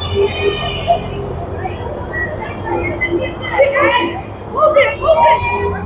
Hold this, hold this.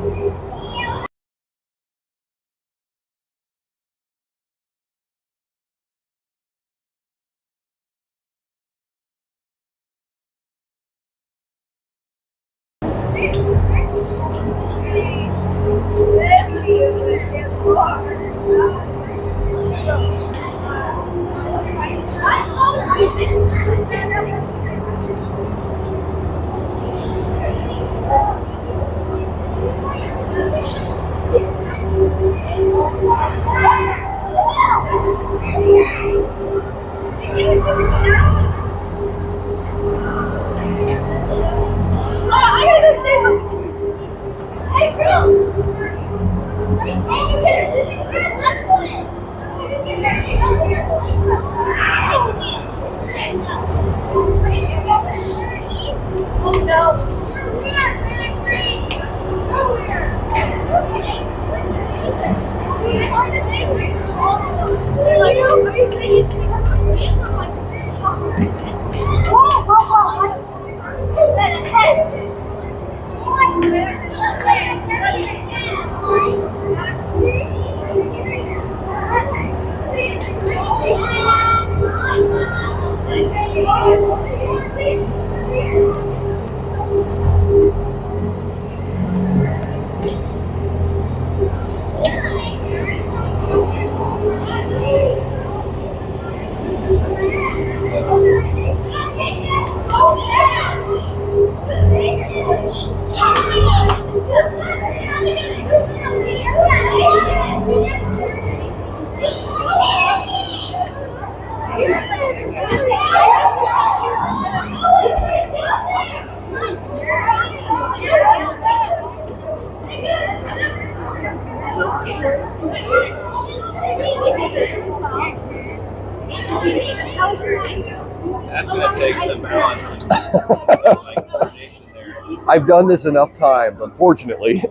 I gotta go say something. Hey, bro. Oh no. That's going to take some balance and like coordination there. I've done this enough times, unfortunately.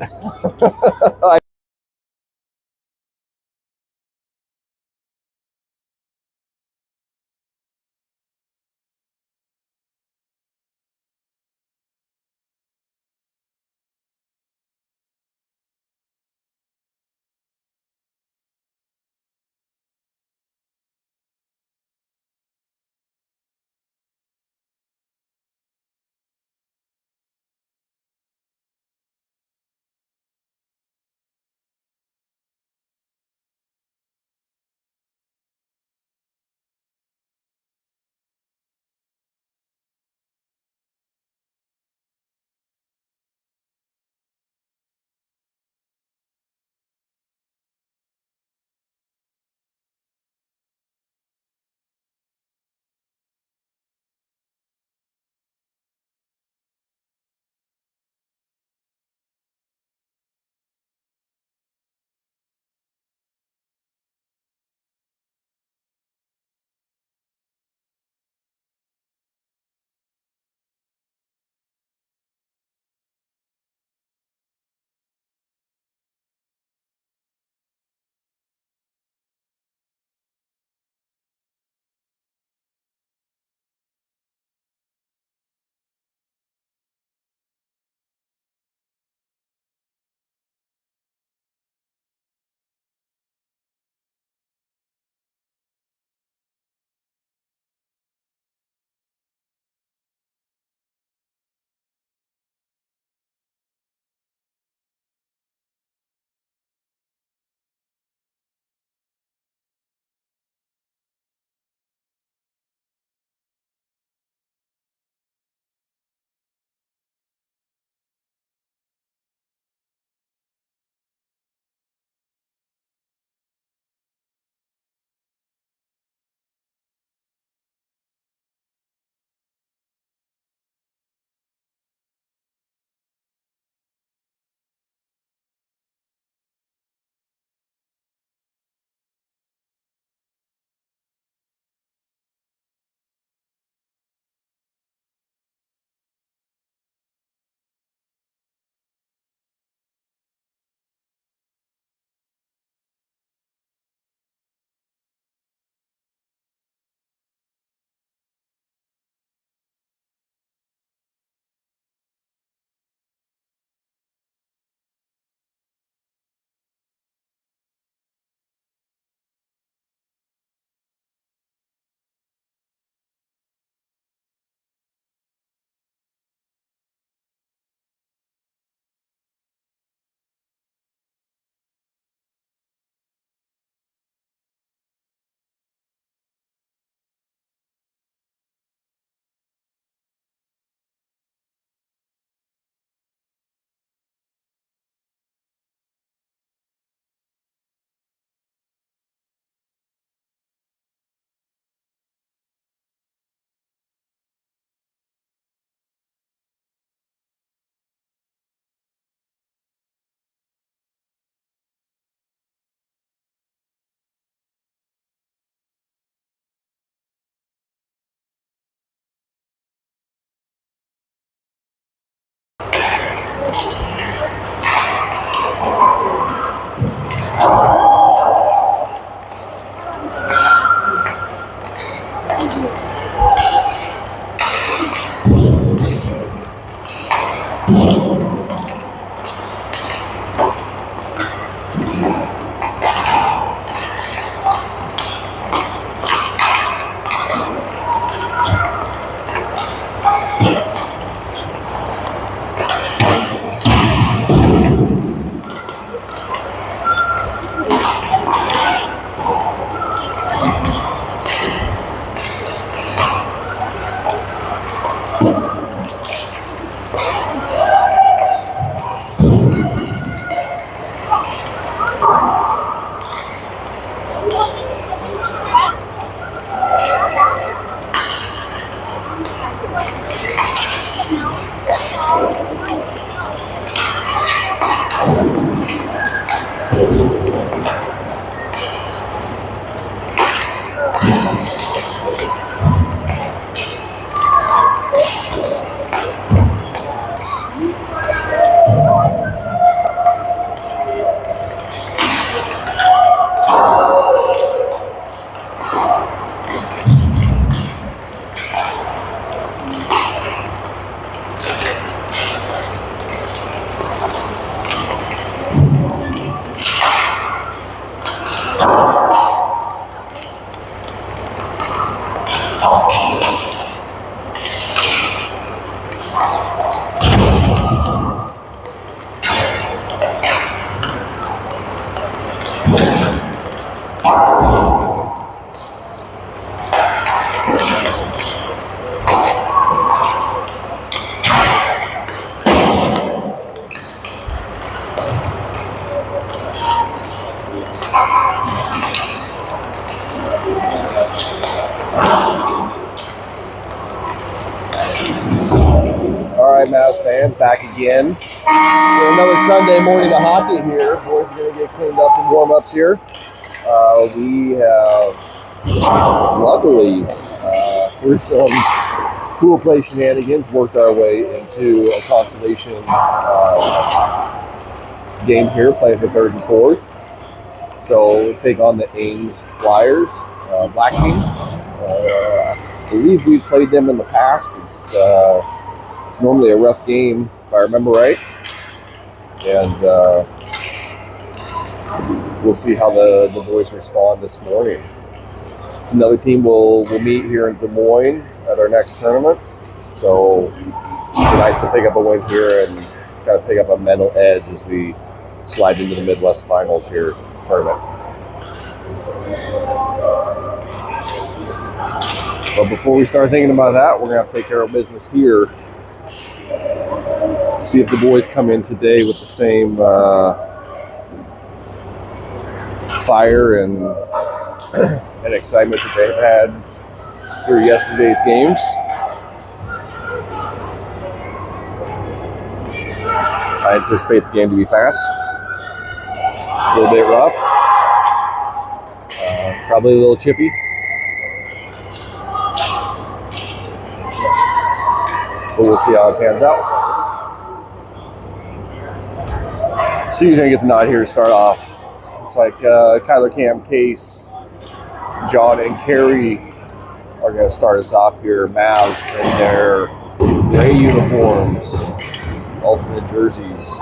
Mavs fans, back again for another Sunday morning of hockey here. Boys are going to get cleaned up from warm-ups here. We have, luckily, through some cool play shenanigans, worked our way into a consolation game here, playing for third and fourth. So we'll take on the Ames Flyers, black team. I believe we've played them in the past. It's normally a rough game, if I remember right. And we'll see how the boys respond this morning. It's another team we'll meet here in Des Moines at our next tournament. So it'd be nice to pick up a win here and kind of pick up a mental edge as we slide into the Midwest Finals here tournament. But before we start thinking about that, we're going to have to take care of business here. See if the boys come in today with the same fire and excitement that they've had through yesterday's games. I anticipate the game to be fast, a little bit rough, probably a little chippy. But we'll see how it pans out. So who's going to get the nod here to start off? Looks like Kyler, Cam, Case, John, and Carey are going to start us off here. Mavs in their gray uniforms, alternate jerseys.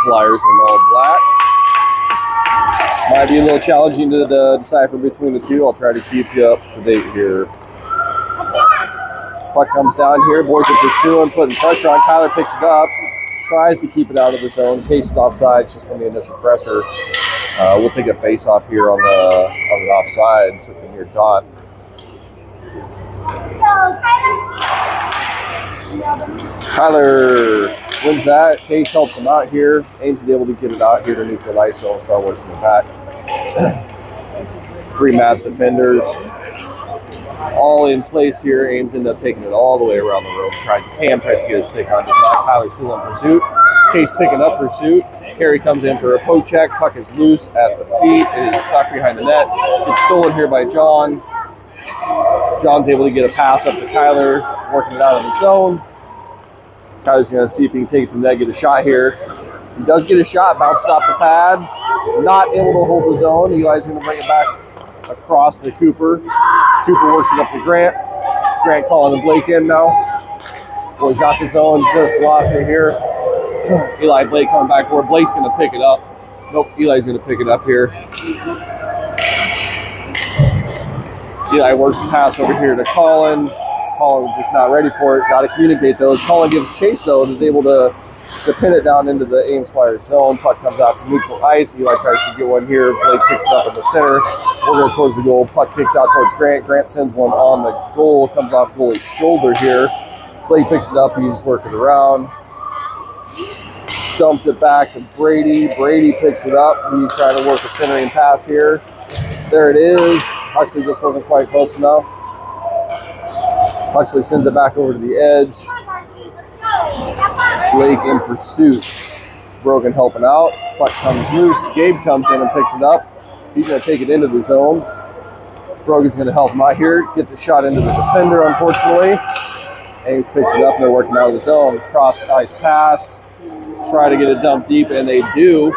Flyers in all black. Might be a little challenging to decipher between the two. I'll try to keep you up to date here. Puck comes down here. Boys are pursuing, putting pressure on. Kyler picks it up. Tries to keep it out of the zone. Case is offside just from the initial pressure. We'll take a face-off here on the offsides with the near dot. Kyler wins that. Case helps him out here. Ames is able to get it out here to neutralize zone. Star works in the back. 3 Mavs defenders. All in place here. Ames ended up taking it all the way around the room. Cam tries to get his stick on. Does not. Kyler still in pursuit. Case picking up pursuit. Carey comes in for a poke check. Puck is loose at the feet. It is stuck behind the net. It's stolen here by John. John's able to get a pass up to Kyler, working it out of the zone. Kyler's going to see if he can take it to the net, get a shot here. He does get a shot, bounces off the pads. Not able to hold the zone. Eli's going to bring it back across to Cooper. Cooper works it up to Grant. Grant calling the Blake in now. Boys got the zone, just lost it here. Eli Blake coming back forward. Blake's going to pick it up. Nope, Eli's going to pick it up here. Eli works the pass over here to Colin. Colin just not ready for it. Got to communicate those. Colin gives chase though and is able to pin it down into the Ames Flyers zone. Puck comes out to neutral ice. Eli tries to get one here. Blake picks it up in the center. We'll go towards the goal. Puck kicks out towards Grant. Grant sends one on the goal. Comes off goalie's shoulder here. Blake picks it up. He's working around. Dumps it back to Brady. Brady picks it up. He's trying to work a centering pass here. There it is. Huxley just wasn't quite close enough. Huxley sends it back over to the edge. Blake in pursuit. Brogan helping out. Puck comes loose. Gabe comes in and picks it up. He's going to take it into the zone. Brogan's going to help him out here. Gets a shot into the defender, unfortunately. Ames picks it up, and they're working out of the zone. Cross ice pass. Try to get it dumped deep, and they do.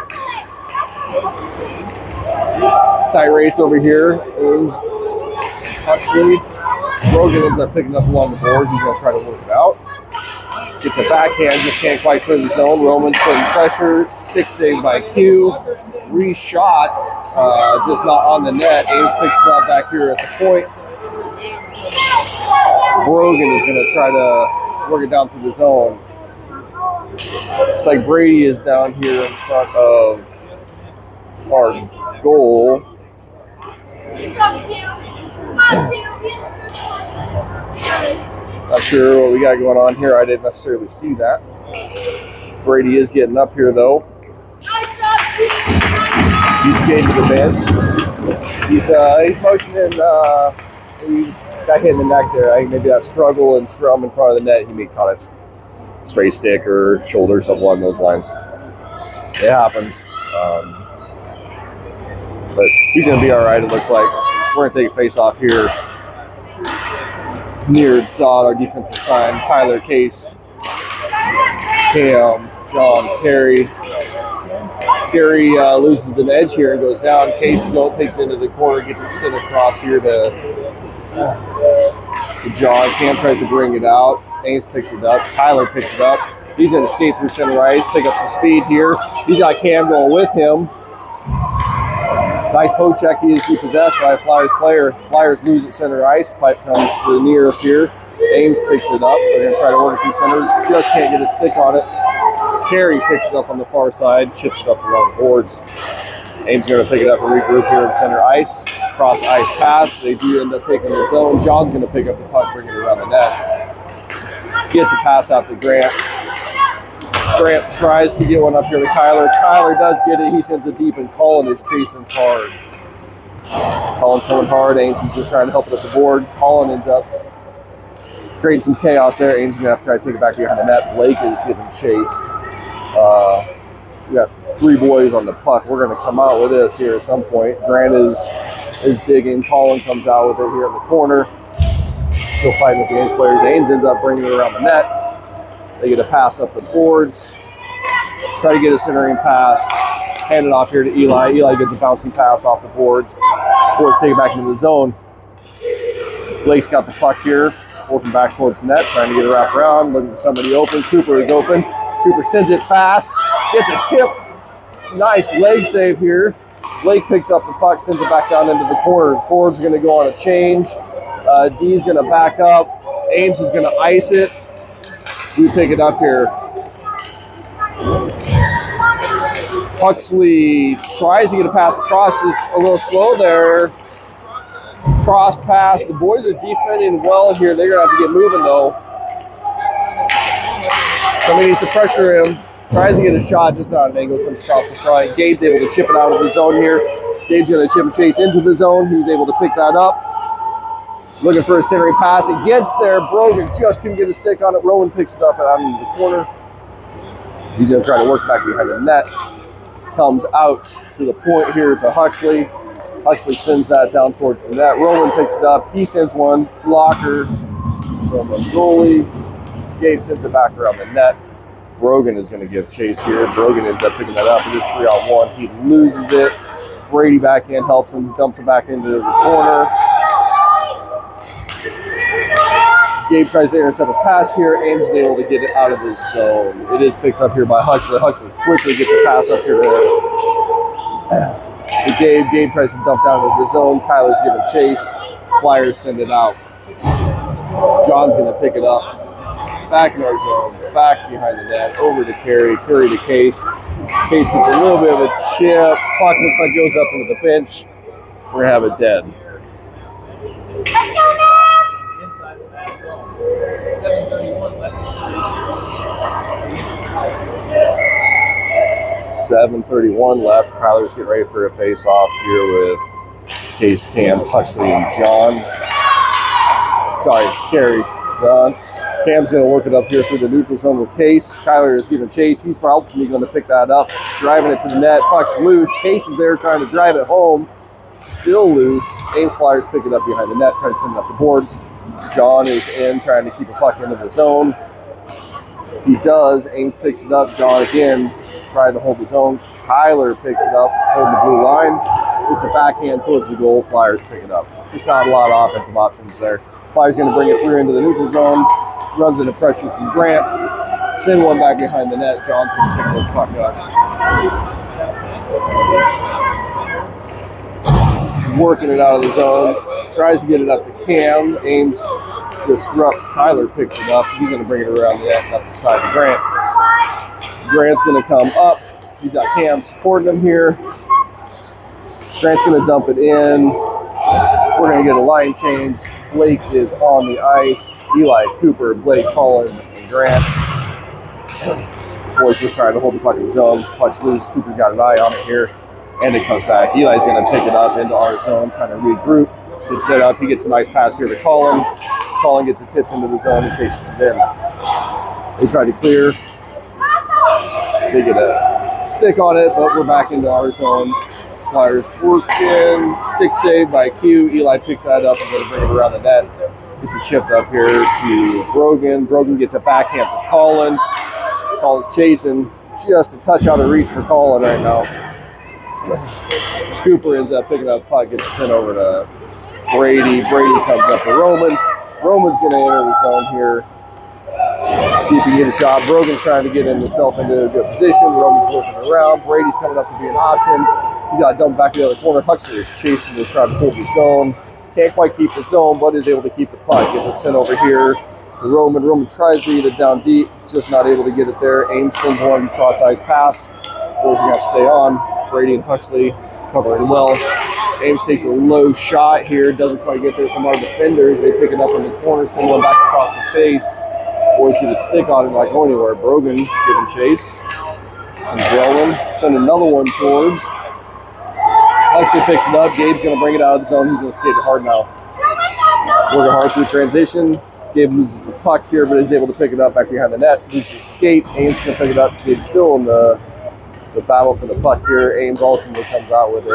Tight race over here. Ames, Huxley. Brogan ends up picking up along the boards. He's going to try to work it out. Gets a backhand, just can't quite clear the zone. Roman's putting pressure. Stick save by Q. Reshot, just not on the net. Ames picks it up back here at the point. Brogan is going to try to work it down through the zone. Looks like Brady is down here in front of our goal. Not sure what we got going on here. I didn't necessarily see that. Brady is getting up here, though. He's skating to the bench. He's motioning. He's got hit in the neck there. I think maybe that struggle and scrum in front of the net. He may caught it straight stick or shoulder, something along those lines. It happens. But he's going to be all right, it looks like. We're going to take a face off here near Dodd, our defensive sign. Kyler, Case, Cam, John, Carey. Carey loses an edge here and goes down. Case takes it into the corner, gets it sent across here to John. Cam tries to bring it out. Ames picks it up. Kyler picks it up. He's going to skate through center ice, pick up some speed here. He's got Cam going with him. Nice poke check. He is depossessed by a Flyers player. Flyers lose at center ice. Pipe comes to near us here. Ames picks it up. They're going to try to work it through center. Just can't get a stick on it. Carey picks it up on the far side, chips it up along the boards. Ames going to pick it up and regroup here in center ice. Cross ice pass. They do end up taking the zone. John's going to pick up the puck, bring it around the net. Gets a pass out to Grant. Grant tries to get one up here to Kyler. Kyler does get it. He sends it deep, and Colin is chasing hard. Colin's coming hard. Ames is just trying to help it at the board. Colin ends up creating some chaos there. Ames is going to have to try to take it back behind the net. Blake is giving chase. We got three boys on the puck. We're going to come out with this here at some point. Grant is digging. Colin comes out with it here in the corner. Still fighting with the Ames players. Ames ends up bringing it around the net. They get a pass up the boards. Try to get a centering pass. Hand it off here to Eli. Eli gets a bouncing pass off the boards. Boards take it back into the zone. Blake's got the puck here. Working back towards the net. Trying to get a wrap around. Looking for somebody open. Cooper is open. Cooper sends it fast. Gets a tip. Nice leg save here. Blake picks up the puck. Sends it back down into the corner. Ford's going to go on a change. D's going to back up. Ames is going to ice it. We pick it up here. Huxley tries to get a pass across, just a little slow there. Cross pass. The boys are defending well here. They're going to have to get moving, though. Somebody needs to pressure him. Tries to get a shot, just not an angle. Comes across the front. Gabe's able to chip it out of the zone here. Gabe's going to chip and chase into the zone. He was able to pick that up. Looking for a centering pass. It gets there. Brogan just couldn't get a stick on it. Rowan picks it up out into the corner. He's going to try to work back behind the net. Comes out to the point here to Huxley. Huxley sends that down towards the net. Rowan picks it up. He sends one. Blocker from the goalie. Gabe sends it back around the net. Brogan is going to give chase here. Brogan ends up picking that up. It is 3-on-1. He loses it. Brady back in, helps him, dumps it back into the corner. Gabe tries to intercept a pass here. Ames is able to get it out of the zone. It is picked up here by Huxley. Huxley quickly gets a pass up here to Gabe. Gabe tries to dump down into the zone. Kyler's giving chase. Flyers send it out. John's going to pick it up. Back in our zone. Back behind the net. Over to Carey. Carey to Case. Case gets a little bit of a chip. Puck looks like goes up into the bench. We're going to have it dead. Let's go, Mavs! 7:31 left. Kyler's getting ready for a face-off here with Case, Cam, Huxley, and John. Sorry, Carey, John. Cam's going to work it up here through the neutral zone with Case. Kyler is giving chase. He's probably going to pick that up. Driving it to the net. Puck's loose. Case is there trying to drive it home. Still loose. Ames Flyers pick it up behind the net, trying to send it up the boards. John is in, trying to keep a puck into the zone. He does. Ames picks it up. John again, trying to hold the zone. Kyler picks it up, holding the blue line. It's a backhand towards the goal. Flyers pick it up. Just not a lot of offensive options there. Flyers going to bring it through into the neutral zone. Runs into pressure from Grant. Send one back behind the net. John's going to pick this puck up. Working it out of the zone. Tries to get it up to Cam. Ames disrupts. Kyler picks it up. He's going to bring it around the net and up the side to Grant. Grant's going to come up. He's got Cam supporting him here. Grant's going to dump it in. We're going to get a line change. Blake is on the ice. Eli, Cooper, Blake, Colin, and Grant. Boys just trying to hold the puck in the zone. Puck's loose. Cooper's got an eye on it here. And it comes back. Eli's going to pick it up into our zone, kind of regroup. Gets set up. He gets a nice pass here to Colin. Colin gets it tipped into the zone and chases it in. They try to clear. They get a stick on it, but we're back into our zone. Flyers working. Stick save by Q. Eli picks that up and going to bring it around the net. Gets it chipped up here to Brogan. Brogan gets a backhand to Colin. Colin's chasing. Just a touch out of reach for Colin right now. Cooper ends up picking up puck, gets sent over to Brady. Brady comes up to Roman. Roman's going to enter the zone here. See if he can get a shot. Brogan's trying to get himself into a good position. Roman's working around. Brady's coming up to be an option. He's got to dump back to the other corner. Huxley is chasing to try to hold the zone. Can't quite keep the zone, but is able to keep the puck. Gets a sent over here to Roman. Roman tries to get it down deep, just not able to get it there. Ames sends one cross-ice pass. Boys are going to have to stay on. Brady and Huxley covering well. Ames takes a low shot here. Doesn't quite get there from our defenders. They pick it up in the corner, send one back across the face. Boys get a stick on it, not going anywhere. Brogan giving chase. And Zelwyn send another one towards. Huxley picks it up. Gabe's going to bring it out of the zone. He's going to skate it hard now. Working hard through transition. Gabe loses the puck here, but is able to pick it up back behind the net. Loses the skate. Ames going to pick it up. Gabe's still in the battle for the puck here. Ames ultimately comes out with it.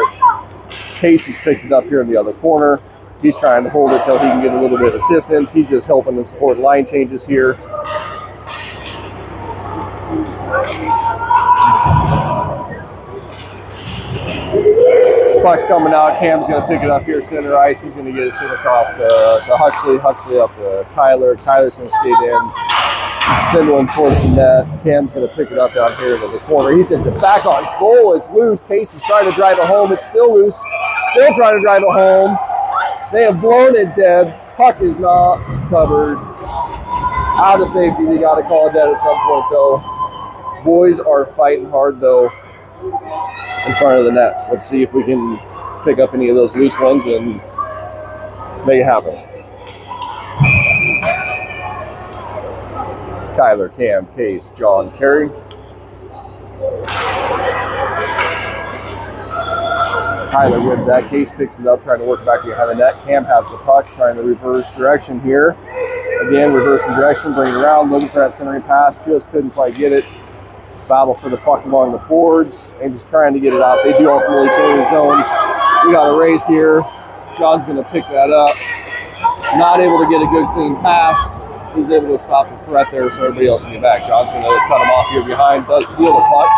Case has picked it up here in the other corner. He's trying to hold it till he can get a little bit of assistance. He's just helping the support line changes here. Puck's coming out. Cam's going to pick it up here center ice. He's going to get it sent across to Huxley. Huxley up to Kyler. Kyler's going to skate in. Send one towards the net. Cam's going to pick it up down here to the corner. He sends it back on goal. It's loose. Case is trying to drive it home. It's still loose. Still trying to drive it home. They have blown it dead. Puck is not covered. Out of safety. They got to call it dead at some point, though. Boys are fighting hard, though, in front of the net. Let's see if we can pick up any of those loose ones and make it happen. Kyler, Cam, Case, John, Carey. Kyler wins that. Case picks it up, trying to work it back behind the net. Cam has the puck, trying to reverse direction here. Again, reversing direction, bring it around, looking for that centering pass. Just couldn't quite get it. Battle for the puck along the boards and just trying to get it out. They do ultimately clear the zone. We got a race here. John's going to pick that up. Not able to get a good clean pass. He's able to stop the threat there so everybody else can get back. John's going to cut him off here behind. Does steal the puck.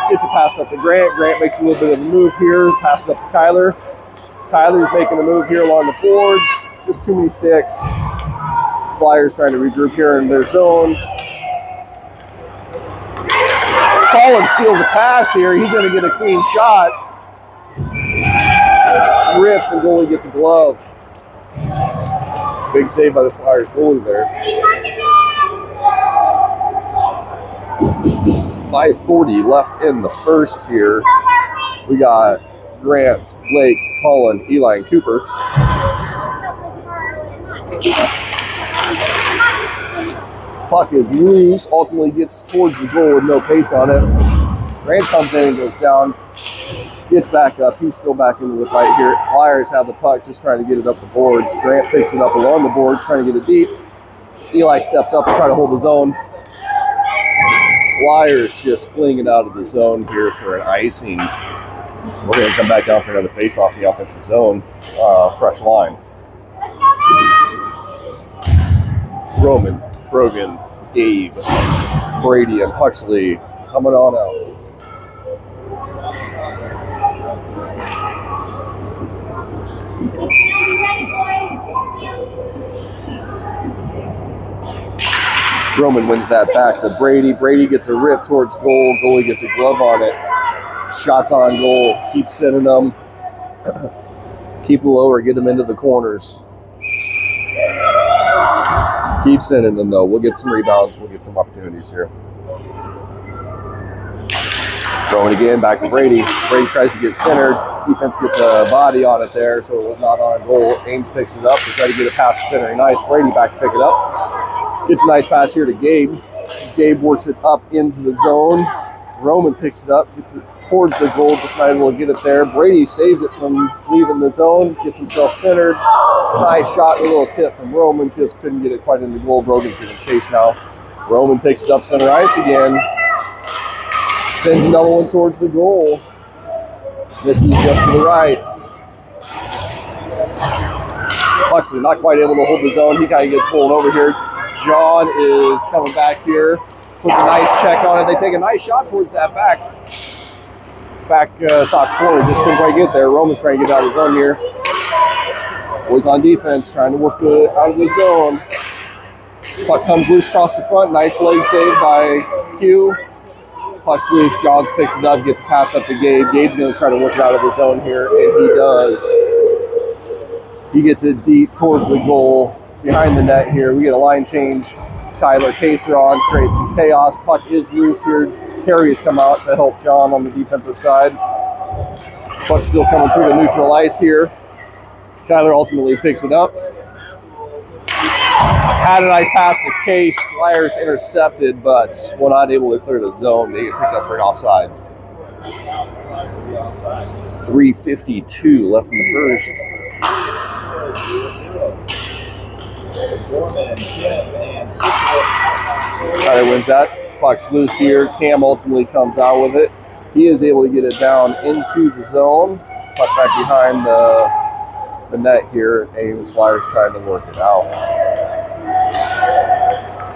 Gets it passed up to Grant. Grant makes a little bit of a move here. Passes up to Kyler. Kyler's making a move here along the boards. Just too many sticks. Flyers trying to regroup here in their zone. Collins steals a pass here. He's going to get a clean shot. Rips and goalie gets a glove. Big save by the Flyers goalie there. 5:40 left in the first here. We got Grant, Blake, Colin, Eli, and Cooper. Puck is loose, ultimately gets towards the goal with no pace on it. Grant comes in and goes down, gets back up. He's still back into the fight here. Flyers have the puck, just trying to get it up the boards. Grant picks it up along the boards, trying to get it deep. Eli steps up and try to hold the zone. Flyers just fleeing it out of the zone here for an icing. We're going to come back down for another face-off in the offensive zone. Fresh line. Roman, Brogan, Gabe, Brady, and Huxley coming on out. Roman wins that back to Brady. Brady gets a rip towards goal. Goalie gets a glove on it. Shots on goal. Keep sending them. Keep them lower. Get them into the corners. Keep sending them, though. We'll get some rebounds. We'll get some opportunities here. Throwing again, back to Brady. Brady tries to get centered. Defense gets a body on it there, so it was not on goal. Ames picks it up to try to get it past the center. Nice. Brady back to pick it up. Gets a nice pass here to Gabe. Gabe works it up into the zone. Roman picks it up, gets it towards the goal, just not able to get it there. Brady saves it from leaving the zone, gets himself centered. Nice shot, a little tip from Roman, just couldn't get it quite into goal. Brogan's getting chased now. Roman picks it up center ice again. Sends another one towards the goal. This is just to the right. Huxley not quite able to hold the zone. He kind of gets pulled over here. John is coming back here. Puts a nice check on it. They take a nice shot towards that back top corner. Just couldn't quite get there. Roman's trying to get out of the zone here. Boys on defense trying to work out of the zone. Puck comes loose across the front. Nice leg save by Q. Puck's loose. Johns picks it up, gets a pass up to Gabe. Gabe's going to try to work it out of the zone here, and he does. He gets it deep towards the goal. Behind the net here, we get a line change. Tyler Kaser on, creates some chaos. Puck is loose here. Carey has come out to help John on the defensive side. Puck still coming through the neutral ice here. Tyler ultimately picks it up. Had a nice pass to Case. Flyers intercepted, but were not able to clear the zone. They get picked up for an offsides. 3:52 left in the first. Tyler wins that. Puck's loose here. Cam ultimately comes out with it. He is able to get it down into the zone. Puck back behind the net here. Ames Flyers trying to work it out.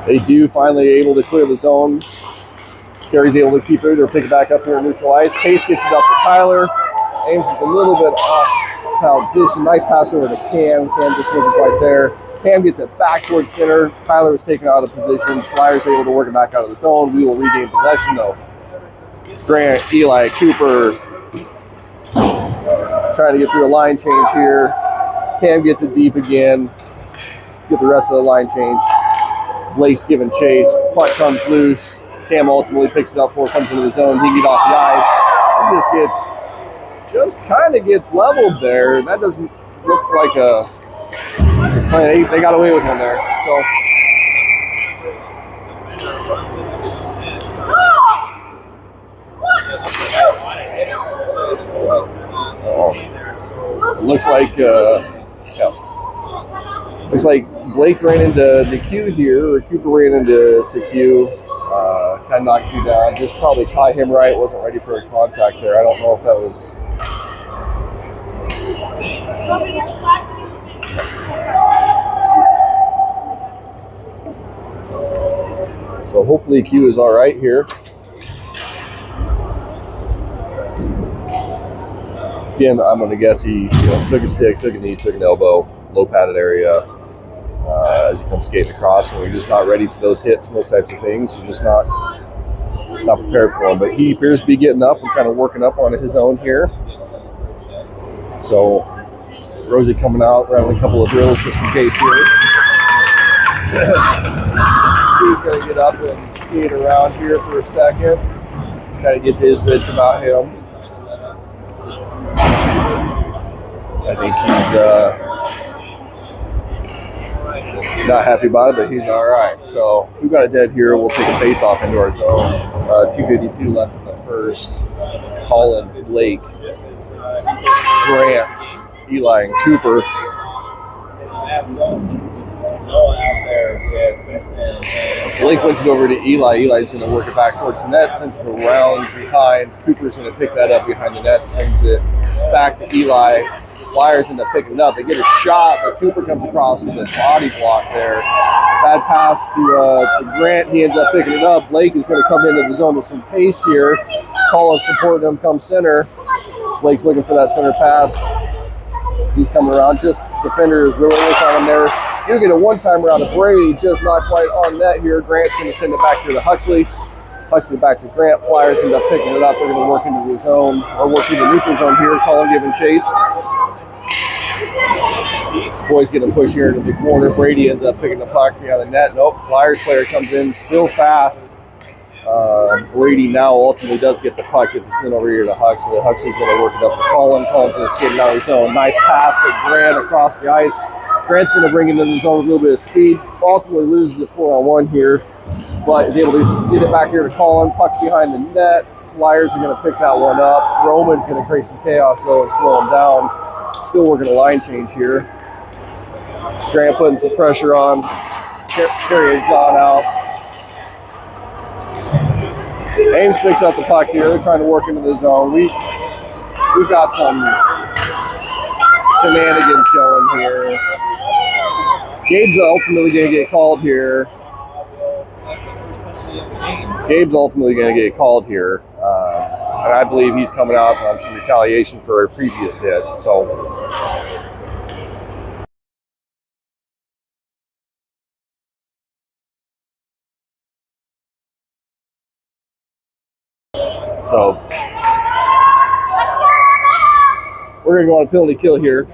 They do finally able to clear the zone. Carey's able to keep it or pick it back up here in neutral ice. Case gets it up to Tyler. Ames is a little bit off position. Nice pass over to Cam. Cam just wasn't quite there. Cam gets it back towards center. Tyler was taken out of position. Flyers able to work it back out of the zone. We will regain possession though. Grant, Eli, Cooper trying to get through a line change here. Cam gets it deep again. Get the rest of the line change. Blake's giving chase. Puck comes loose. Cam ultimately picks it up before it comes into the zone. He can get off the ice. He just kind of gets leveled there. That doesn't look like a play. They got away with him there. So it looks like Blake ran into Q here, or Cooper ran into Q. Kind of knocked Q down. Just probably caught him right. Wasn't ready for a contact there. I don't know if that was. So hopefully Q is all right here. Again, I'm going to guess he took a stick, took a knee, took an elbow, low padded area. as he comes skating across, and we're just not ready for those hits and those types of things. You're just not prepared for him. But he appears to be getting up and kind of working up on his own here. So Rosie coming out, running a couple of drills just in case here. He's going to get up and skate around here for a second. Kind of gets his bits about him. I think he's not happy about it, but he's all right. So we've got a dead here. We'll take a face-off into our zone. 2:52 left in the first. Colin, Blake, Grant, Eli, and Cooper. Blake wins it over to Eli. Eli's going to work it back towards the net, sends it around behind. Cooper's going to pick that up behind the net, sends it back to Eli. Flyers end up picking it up. They get a shot, but Cooper comes across with a body block there. Bad pass to Grant. He ends up picking it up. Blake is going to come into the zone with some pace here. Collins supporting him, come center. Blake's looking for that center pass. He's coming around. Just defender is really nice on him there. Do get a one-timer out of Brady, just not quite on net here. Grant's going to send it back here to Huxley. Huxley back to Grant. Flyers end up picking it up. They're going to work into the zone, or work through the neutral zone here. Colin giving chase. Boys getting pushed here into the corner. Brady ends up picking the puck behind the net. Nope, Flyers player comes in still fast. Brady now ultimately does get the puck. Gets a send over here to Huxley. Huxley's going to work it up to Colin. Colin's going to skate out of the zone. Nice pass to Grant across the ice. Grant's going to bring it into the zone with a little bit of speed. Ultimately loses it 4-on-1 here, but is able to get it back here to Colin. Puck's behind the net. Flyers are going to pick that one up. Roman's going to create some chaos though and slow him down. Still working a line change here. Grant putting some pressure on. Carrying John out. Ames picks up the puck here. They're trying to work into the zone. We've got some shenanigans going here. Gabe's ultimately going to get called here. And I believe he's coming out on some retaliation for a previous hit. So we're going to go on a penalty kill here.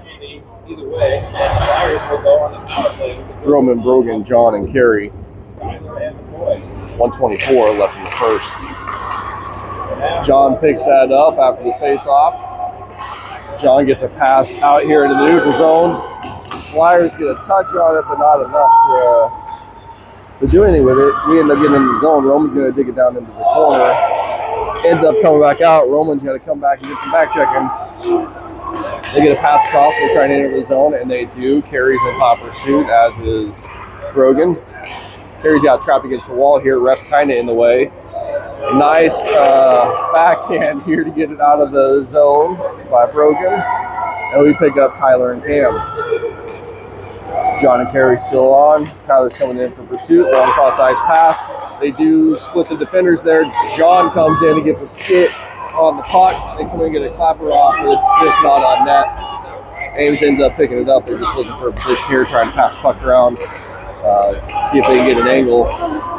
Either way, Flyers will go on the power play. Roman, Brogan, John, and Carey. 124 left in the first. John picks that up after the face-off. John gets a pass out here into the neutral zone. Flyers get a touch on it, but not enough to do anything with it. We end up getting in the zone. Roman's going to dig it down into the corner. Ends up coming back out. Roman's got to come back and get some back checking. They get a pass across. They try to enter the zone, and they do. Carey's in hot pursuit, as is Brogan. Carey's got trapped against the wall here. Ref's kind of in the way. Nice backhand here to get it out of the zone by Brogan. And we pick up Kyler and Cam. John and Carey still on. Kyler's coming in for pursuit. Long cross ice pass. They do split the defenders there. John comes in and gets a skit on the puck. They come in and get a clapper off, but it's just not on net. Ames ends up picking it up. They're just looking for a position here, trying to pass the puck around. See if they can get an angle.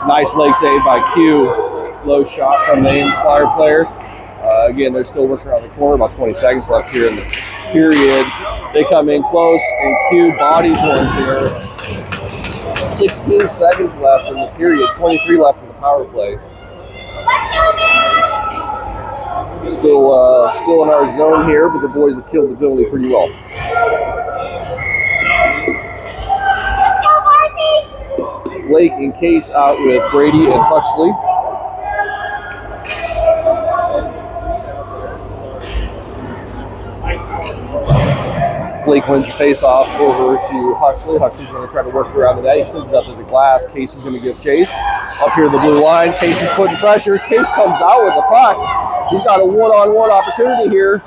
Nice leg save by Q. Low shot from the Ames Flyer player. Again, they're still working around the corner. About 20 seconds left here in the period. They come in close, and Q bodies one here. 16 seconds left in the period. 23 left in the power play. Still in our zone here, but the boys have killed the penalty pretty well. Blake and Case out with Brady and Huxley. Blake wins the face-off over to Huxley. Huxley's going to try to work around the net. He sends it up to the glass. Case is going to give chase. Up here the blue line. Case is putting pressure. Case comes out with the puck. He's got a one-on-one opportunity here.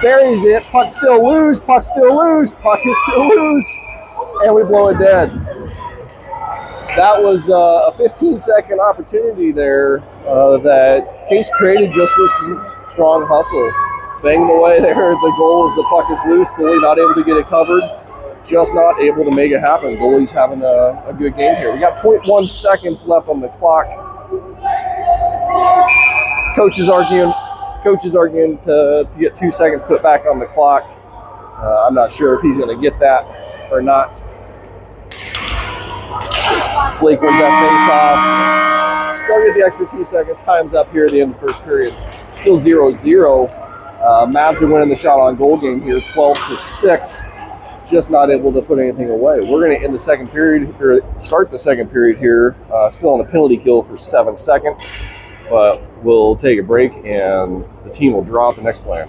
Buries it. Puck still loose. Puck still loose. Puck is still loose. And we blow it dead. That was a 15-second opportunity there that Case created just with some strong hustle. Banging away there. The goal is the puck is loose. Goalie not able to get it covered. just not able to make it happen. Goalie's having a good game here. We got 0.1 seconds left on the clock. Coach is arguing to get 2 seconds put back on the clock. I'm not sure if he's going to get that or not. Blake wins that face-off. Don't get the extra 2 seconds. Time's up here at the end of the first period. Still 0-0. Mavs are winning the shot on goal game here, 12-6. Just not able to put anything away. We're going to end the second period, or start the second period here, still on a penalty kill for 7 seconds. But we'll take a break and the team will draw out the next plan.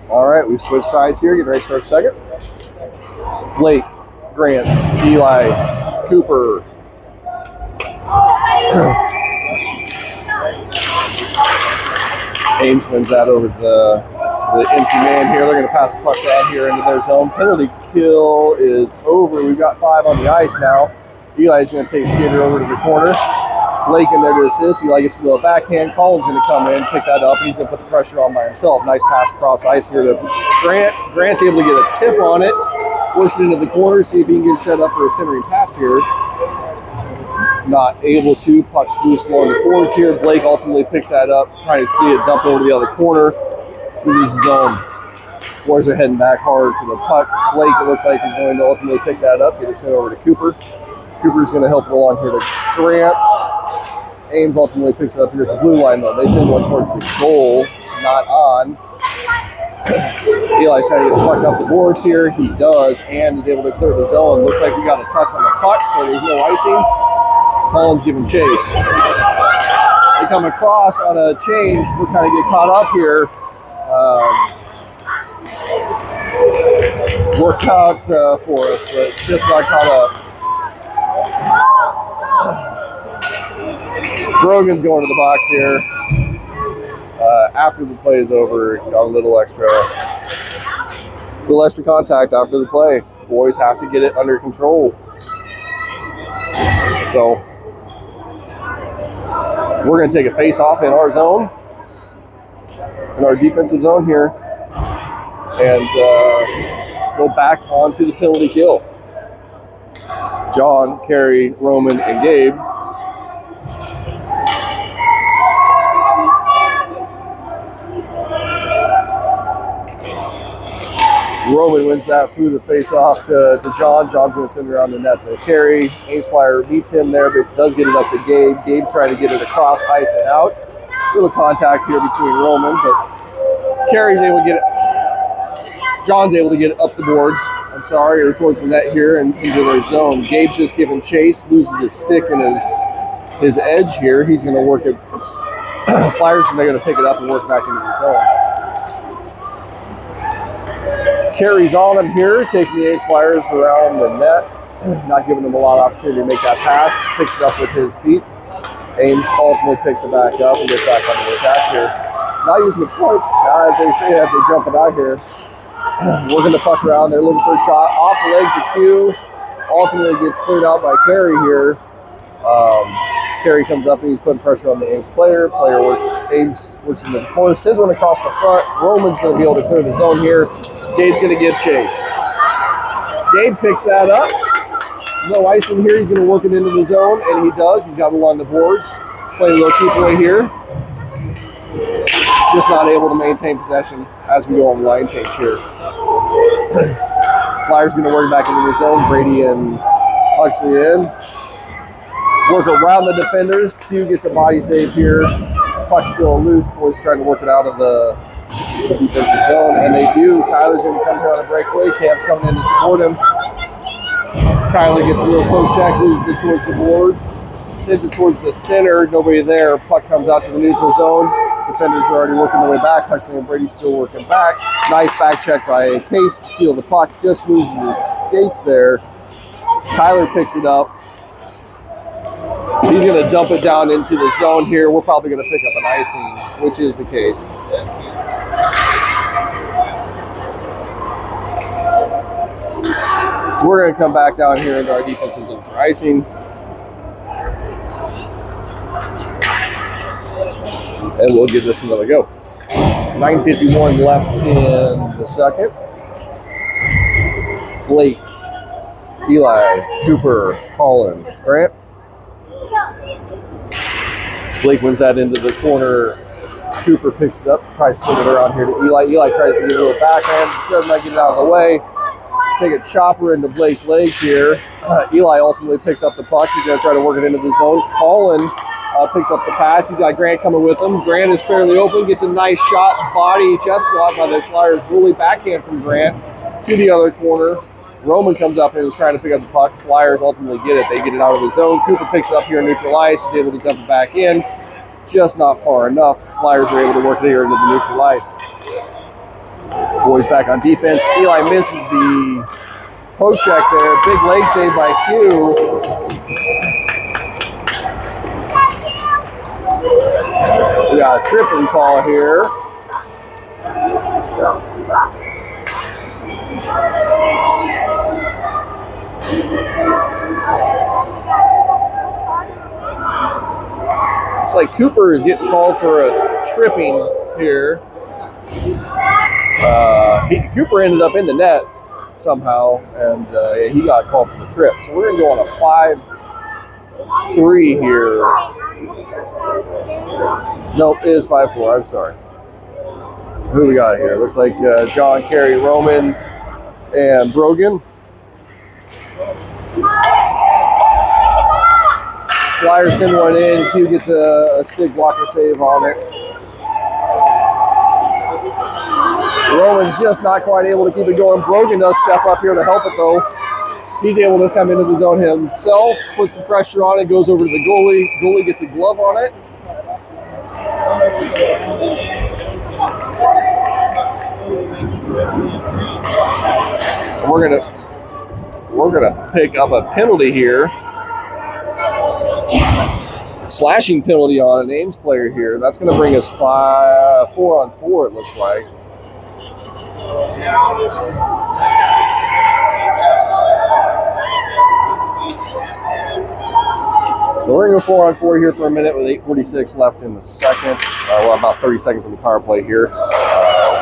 All right, we've switched sides here. Getting ready to start second. Blake, Grants, Eli, Cooper. Ames wins that over to the empty man here. They're going to pass the puck down here into their zone. Penalty kill is over. We've got 5 on the ice now. Eli's going to take Skater over to the corner. Blake in there to assist. Eli gets a little backhand. Colin's going to come in, pick that up, and he's going to put the pressure on by himself. Nice pass across ice here to Grant. Grant's able to get a tip on it. Push it into the corner, see if he can get set up for a centering pass here. Not able to. Puck's loose along the boards here. Blake ultimately picks that up, trying to get it dumped over to the other corner. He loses his zone. Boys are heading back hard for the puck. Blake, it looks like he's going to ultimately pick that up, get it sent over to Cooper. Cooper's going to help it along here to Grant. Ames ultimately picks it up here at the blue line, though. They send one towards the goal, not on. Eli's trying to get the puck up the boards here. He does, and is able to clear the zone. Looks like we got a touch on the puck, so there's no icing. Colin's giving chase. They come across on a change. We're kind of get caught up here. Worked out for us, but just not caught up. Brogan's going to the box here. After the play is over, got a little extra contact after the play. Boys have to get it under control. So we're going to take a face-off in our zone, in our defensive zone here, and go back onto the penalty kill. John, Kerry, Roman, and Gabe. Roman wins that through the face-off to John. John's going to send it around the net to Kerry. Ames Flyer beats him there, but does get it up to Gabe. Gabe's trying to get it across ice and out. Little contact here between Roman, but Kerry's able to get it. John's able to get it up the boards. Or towards the net here and into their zone. Gabe's just giving chase, loses his stick and his edge here. He's going to work it. Flyers, and they're going to pick it up and work back into the zone. Carries on him here, taking the Ames Flyers around the net, not giving them a lot of opportunity to make that pass. Picks it up with his feet. Ames ultimately picks it back up and gets back on the attack here. Not using the points, as they say, as they jump it out here. Working the puck around, they're looking for a shot off the legs of Q. Ultimately gets cleared out by Kerry here. Kerry comes up and he's putting pressure on the Ames player. Ames works in the corner, sends one across the front. Roman's going to be able to clear the zone here. Gabe's going to give chase. Gabe picks that up. No icing here. He's going to work it into the zone, and he does. He's got it along the boards. Playing a little keep away here. Just not able to maintain possession as we go on the line change here. Flyers going to work back into the zone. Brady and Huxley in. Work around the defenders. Q gets a body save here. Puck's still loose. Boys trying to work it out of the defensive zone, and they do. Kyler's going to come here on a breakaway. Cam's coming in to support him. Kyler gets a little poke check, loses it towards the boards, sends it towards the center. Nobody there. Puck comes out to the neutral zone. Defenders are already working their way back. Huxley and Brady still working back. Nice back check by Case to steal the puck. Just loses his skates there. Kyler picks it up. He's going to dump it down into the zone here. We're probably going to pick up an icing, which is the case. So we're going to come back down here into our defensive zone for icing. And we'll give this another go. 9:51 left in the second. Blake, Eli, Cooper, Colin, Grant. Blake wins that into the corner. Cooper picks it up, tries to send it around here to Eli. Eli tries to get a little backhand, does not get it out of the way. Take a chopper into Blake's legs here. Eli ultimately picks up the puck. He's going to try to work it into the zone. Colin picks up the pass. He's got Grant coming with him. Grant is fairly open, gets a nice shot, body, chest block by the Flyers. Goalie backhand from Grant to the other corner. Roman comes up and is trying to pick up the puck. Flyers ultimately get it. They get it out of the zone. Cooper picks it up here in neutral ice. He's able to dump it back in. Just not far enough. The Flyers are able to work it here into the neutral ice. Boys back on defense. Eli misses the poke check there. Big leg save by Q. We got a tripping call here. Looks like Cooper is getting called for a tripping here. Cooper ended up in the net somehow, and he got called for the trip. So we're going to go on a 5-3 here. Nope, it is 5-4. I'm sorry. Who we got here? Looks like John, Carey, Roman, and Brogan. Flyers send one in. Q gets a stick blocker save on it. Roman just not quite able to keep it going. Brogan does step up here to help it, though. He's able to come into the zone himself, put some pressure on it, goes over to the goalie. Goalie gets a glove on it. We're gonna pick up a penalty here. Slashing penalty on an Ames player here. That's going to bring us 4-on-4, it looks like. So we're going to go 4-on-4 here for a minute with 8:46 left in the second. Well, about 30 seconds on the power play here.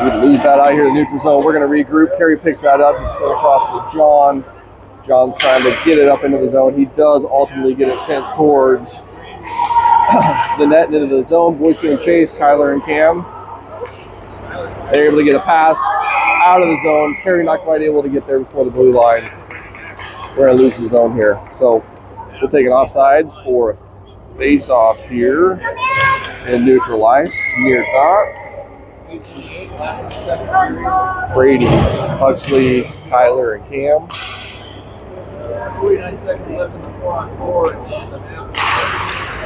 We lose that out here in the neutral zone. We're going to regroup. Carey picks that up and sent across to John. John's trying to get it up into the zone. He does ultimately get it sent towards the net and into the zone. Boys getting chased, Kyler and Cam. They're able to get a pass out of the zone. Carey not quite able to get there before the blue line. We're going to lose the zone here. So we'll take an offsides for a face-off here in neutral ice near dot. Brady, Huxley, Kyler, and Cam. 49 seconds left in the 4-on-4.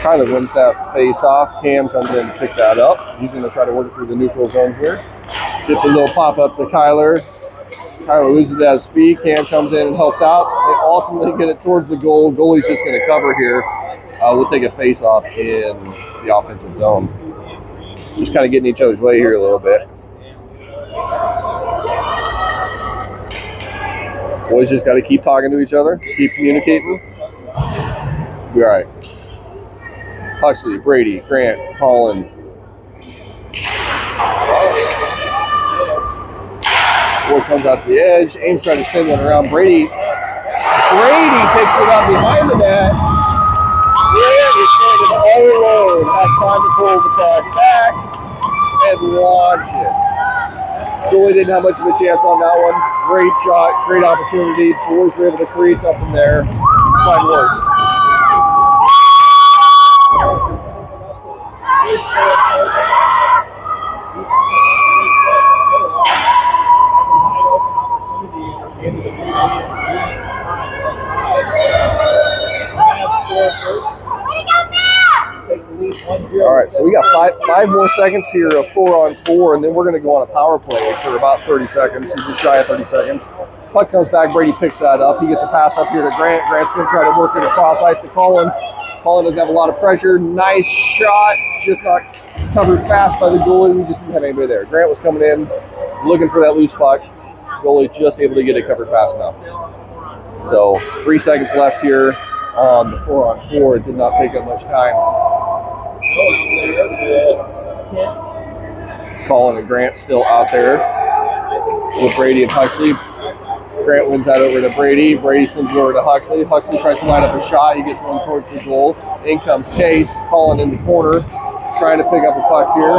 Kyler wins that face-off. Cam comes in to pick that up. He's going to try to work it through the neutral zone here. Gets a little pop-up to Kyler. Kyler loses it at his feet. Cam comes in and helps out. They ultimately get it towards the goal. Goalie's just going to cover here. We'll take a face-off in the offensive zone. Just kind of getting each other's way here a little bit. Boys just got to keep talking to each other, keep communicating. Be all right. Huxley, Brady, Grant, Colin. Boy comes out to the edge. Ames trying to send one around. Brady picks it up behind the net. Yeah, he's standing all alone. Has time to pull the puck back and launch it. Goalie didn't have much of a chance on that one. Great shot, great opportunity. Boys were able to create something there. It's fine work. All right, so we got five more seconds here of 4-on-4, and then we're going to go on a power play for about 30 seconds, so just shy of 30 seconds. Puck comes back, Brady picks that up. He gets a pass up here to Grant. Grant's going to try to work it across ice to Colin. Colin doesn't have a lot of pressure. Nice shot, just not covered fast by the goalie. We just didn't have anybody there. Grant was coming in, looking for that loose puck. Goalie just able to get it covered fast enough. So 3 seconds left here on the 4-on-4. It did not take up much time. Colin and Grant still out there with Brady and Huxley. Grant wins that over to Brady. Brady sends it over to Huxley. Huxley tries to line up a shot. He gets one towards the goal. In comes Case. Colin in the corner, trying to pick up a puck here.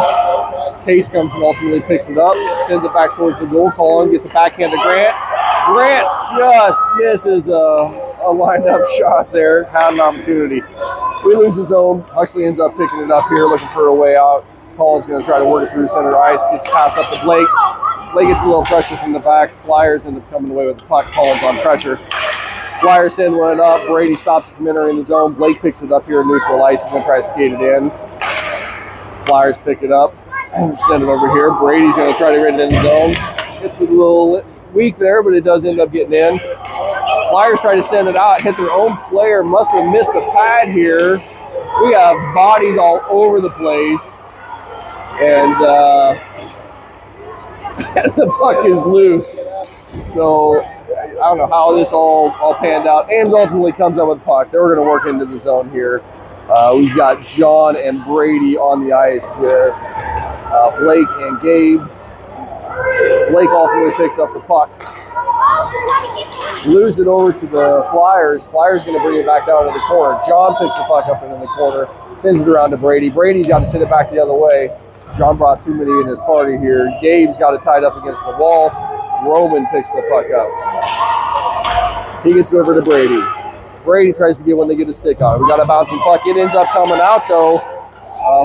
Case comes and ultimately picks it up, sends it back towards the goal. Colin gets a backhand to Grant. Grant just misses a lined up shot there. Had an opportunity. We lose the zone. Huxley ends up picking it up here, looking for a way out. Colin's going to try to work it through center ice. Gets passed up to Blake. Blake gets a little pressure from the back. Flyers end up coming away with the puck. Colin's on pressure. Flyers send one up. Brady stops it from entering the zone. Blake picks it up here in neutral ice. He's going to try to skate it in. Flyers pick it up. Send it over here. Brady's going to try to get it in the zone. It's a little weak there, but it does end up getting in. Flyers try to send it out, hit their own player, must have missed the pad here. We have bodies all over the place. And the puck is loose. So I don't know how this all panned out. Ames ultimately comes up with the puck. They're going to work into the zone here. We've got John and Brady on the ice with Blake and Gabe. Blake ultimately picks up the puck. Lose it over to the Flyers. Flyers going to bring it back down to the corner. John picks the puck up into the corner, sends it around to Brady. Brady's got to send it back the other way. John brought too many in this party here. Gabe's got it tied up against the wall. Roman picks the puck up. He gets over to Brady. Brady tries to get one to get a stick on it. We got a bouncing puck. It ends up coming out, though.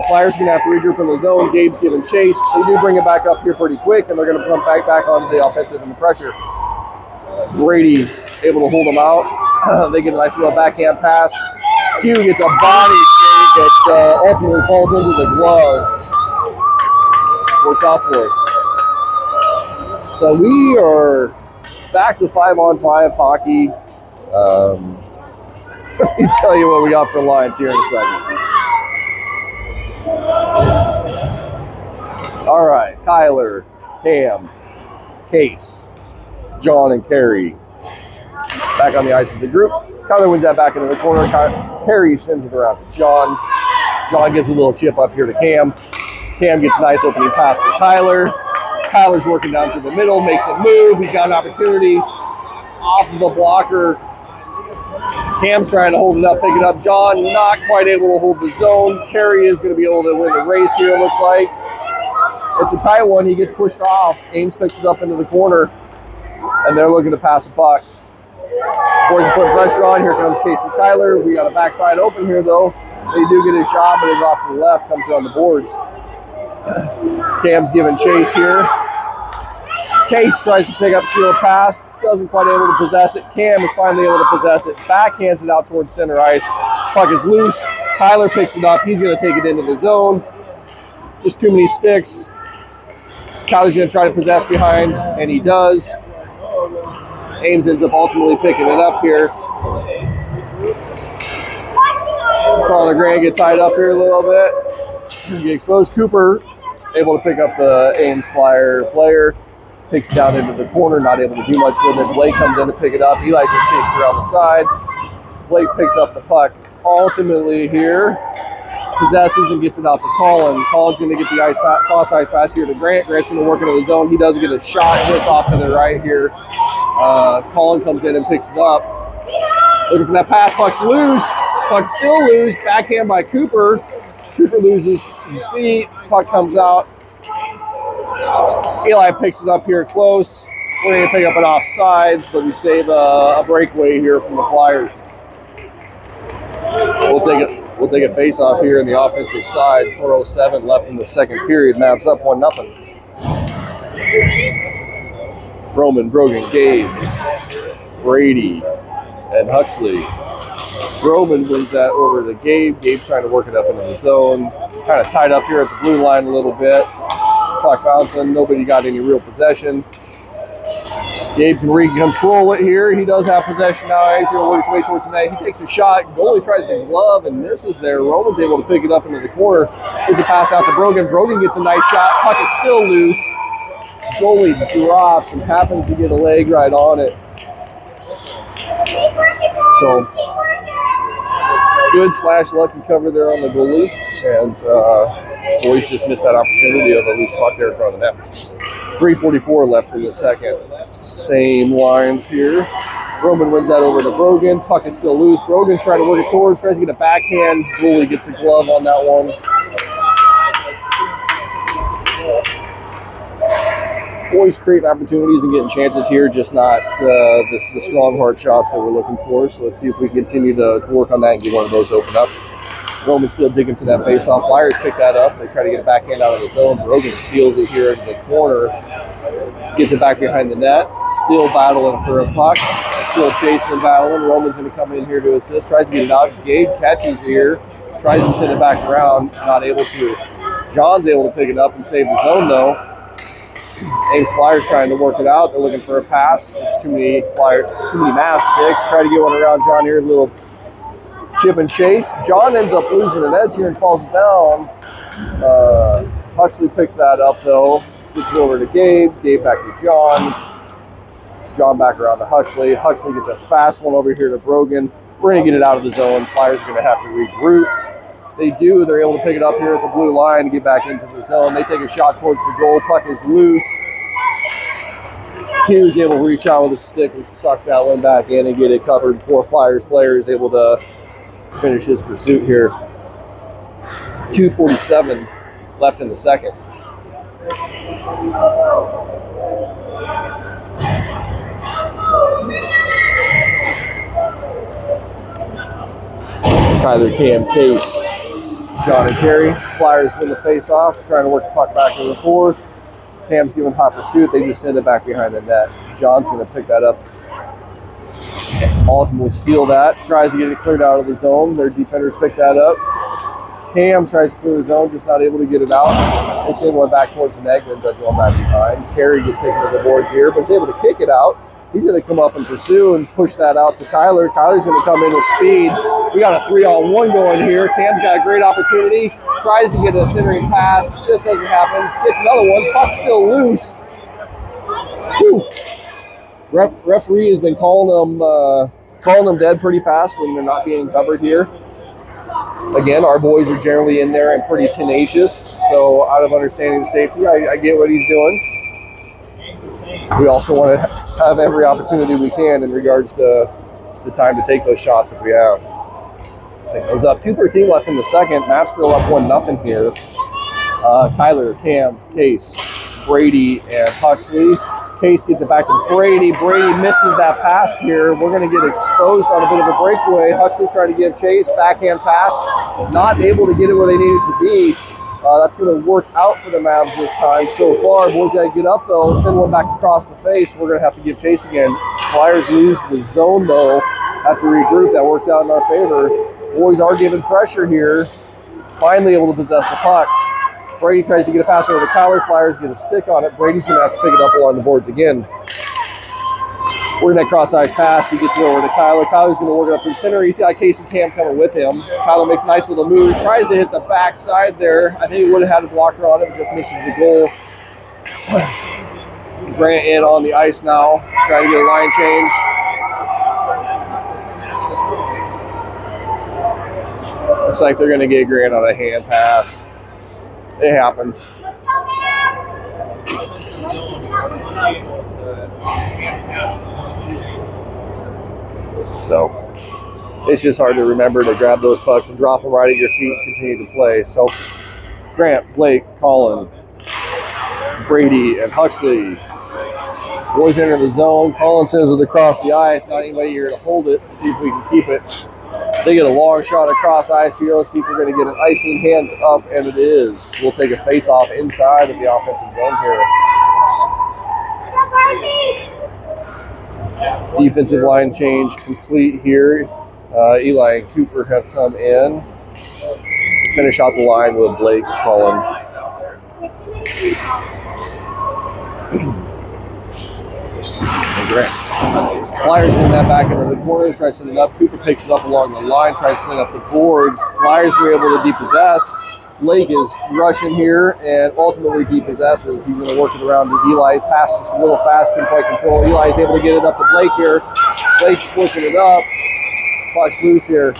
Flyers are going to have to regroup in the zone. Gabe's giving chase. They do bring it back up here pretty quick, and they're going to pump back onto the offensive and the pressure. Brady able to hold them out. They get a nice little backhand pass. Q gets a body save that ultimately falls into the glove. Works out for us. So we are back to 5-on-5 hockey. Let me tell you what we got for lines here in a second. All right, Kyler, Cam, Case, John, and Carey back on the ice with the group. Kyler wins that back into the corner. Carey sends it around to John. John gives a little chip up here to Cam. Cam gets a nice opening pass to Kyler. Kyler's working down through the middle, makes it move. He's got an opportunity off of the blocker. Cam's trying to hold it up, pick it up. John not quite able to hold the zone. Carey is going to be able to win the race here, it looks like. It's a tight one. He gets pushed off. Ames picks it up into the corner, and they're looking to pass the puck. Boys are putting pressure on. Here comes Casey Kyler. We got a backside open here, though. They do get a shot, but it's off to the left, comes on the boards. Cam's giving chase here. Case tries to pick up, steal a pass, doesn't quite able to possess it. Cam is finally able to possess it. Backhands it out towards center ice. Puck is loose. Kyler picks it up. He's going to take it into the zone. Just too many sticks. Kyler's going to try to possess behind, and he does. Ames ends up ultimately picking it up here. Carl Grant gets tied up here a little bit. He exposed. Cooper able to pick up the Ames Flyer player. Takes it down into the corner, not able to do much with it. Blake comes in to pick it up. Eli's going to chase around the side. Blake picks up the puck. Ultimately here, possesses and gets it out to Colin. Colin's going to get the cross ice pass here to Grant. Grant's going to work into the zone. He does get a shot, miss off to the right here. Colin comes in and picks it up. Looking for that pass. Puck's loose. Puck's still loose. Backhand by Cooper. Cooper loses his feet. Puck comes out. Eli picks it up here close. We're going to pick up an offsides, but we save a breakaway here from the Flyers. We'll take a face-off here in the offensive side. 4:07 left in the second period. Mavs up 1-0. Roman, Brogan, Gabe, Brady, and Huxley. Roman wins that over to Gabe. Gabe's trying to work it up into the zone. Kind of tied up here at the blue line a little bit. Clock bouncing. Nobody got any real possession. Gabe can re-control it here. He does have possession now. He's going to work his way towards the net. He takes a shot. Goalie tries to glove and misses there. Roman's able to pick it up into the corner. Gets a pass out to Brogan. Brogan gets a nice shot. Puck is still loose. Goalie drops and happens to get a leg right on it. So, good / lucky cover there on the goalie. And boys just missed that opportunity of a loose puck there in front of the net. 3:44 left in the second. Same lines here. Roman wins that over to Brogan. Puck is still loose. Brogan's trying to work it towards, tries to get a backhand. Goalie gets a glove on that one. Boys creating opportunities and getting chances here, just not the strong hard shots that we're looking for. So let's see if we continue to work on that and get one of those to open up. Roman's still digging for that face-off. Flyers pick that up. They try to get a backhand out of the zone. Brogan steals it here in the corner. Gets it back behind the net. Still battling for a puck. Still chasing and battling. Roman's going to come in here to assist. Tries to get it out. Gabe catches here. Tries to send it back around. Not able to. John's able to pick it up and save the zone, though. Ames Flyers trying to work it out. They're looking for a pass. Just too many Mavs sticks. Try to get one around John here. A little chip and chase. John ends up losing an edge here and falls down. Huxley picks that up, though. Gets it over to Gabe. Gabe back to John. John back around to Huxley. Huxley gets a fast one over here to Brogan. We're going to get it out of the zone. Flyers are going to have to regroup. They do. They're able to pick it up here at the blue line and get back into the zone. They take a shot towards the goal. Puck is loose. Hughes able to reach out with a stick and suck that one back in and get it covered before Flyers player is able to finish his pursuit here. 2:47 left in the second. Kyler, Cam, Case, John, and Kerry. Flyers win the face-off, trying to work the puck back to the fourth. Cam's giving hot pursuit. They just send it back behind the net. John's going to pick that up. Ultimately steal that. Tries to get it cleared out of the zone. Their defenders pick that up. Cam tries to clear the zone, just not able to get it out. They send one back towards the net, ends up going back behind. Kerry gets taken to the boards here, but is able to kick it out. He's going to come up and pursue and push that out to Kyler. Kyler's going to come in with speed. We got a 3-on-1 going here. Cam's got a great opportunity. Tries to get a centering pass. Just doesn't happen. Gets another one. Puck's still loose. Whew. Referee has been calling them dead pretty fast when they're not being covered here. Again, our boys are generally in there and pretty tenacious. So out of understanding the safety, I get what he's doing. We also want to have every opportunity we can in regards to time to take those shots if we have. It goes up. 2:13 left in the second. Mavs still up 1-0 here. Kyler, Cam, Case, Brady, and Huxley. Case gets it back to Brady. Brady misses that pass here. We're going to get exposed on a bit of a breakaway. Huxley's trying to give chase. Backhand pass. Not able to get it where they need it to be. That's going to work out for the Mavs this time so far. Boys got to get up, though. Send one back across the face. We're going to have to give chase again. Flyers lose the zone, though. Have to regroup. That works out in our favor. Boys are giving pressure here. Finally able to possess the puck. Brady tries to get a pass over to Kyler. Flyers get a stick on it. Brady's going to have to pick it up along the boards again. We're in that cross-ice pass. He gets it over to Kyler. Kyler's going to work it up through center. He's got Casey Cam coming with him. Kyler makes a nice little move. Tries to hit the back side there. I think he would have had a blocker on it, but just misses the goal. Grant in on the ice now. Trying to get a line change. Looks like they're going to get Grant on a hand pass. It happens. So it's just hard to remember to grab those pucks and drop them right at your feet and continue to play. So Grant, Blake, Colin, Brady, and Huxley Boys enter the zone. Collins sends it across the ice. Not anybody here to hold it. See if we can keep it. They get a long shot across ice here. Let's see if we're going to get an icing hands up, and it is. We'll take a face-off inside of the offensive zone here. Defensive line change complete here. Eli and Cooper have come in to finish out the line with Blake Cullen. Grant. Flyers win that back into the corner, try to send it up. Cooper picks it up along the line, tries to send up the boards. Flyers are able to depossess. Blake is rushing here and ultimately depossesses. He's going to work it around to Eli. Pass just a little fast, couldn't quite control. Eli is able to get it up to Blake here. Blake's working it up. Puck's loose here.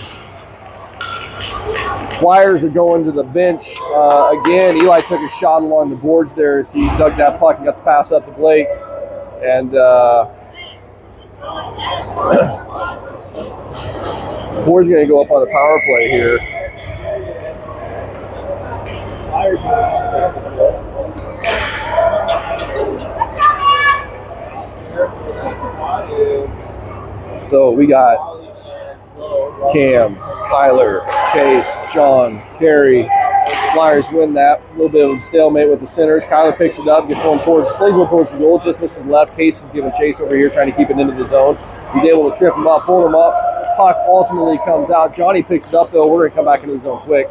Flyers are going to the bench. Again, Eli took a shot along the boards there as he dug that puck and got the pass up to Blake. And Board's going to go up on the power play here. So we got Cam, Tyler, Case, John, Carey. Flyers win that. A little bit of a stalemate with the centers. Kyler picks it up, gets one towards, plays one towards the goal, just misses left. Case is giving chase over here, trying to keep it into the zone. He's able to trip him up, pull him up. Puck ultimately comes out. Johnny picks it up, though. We're going to come back into the zone quick.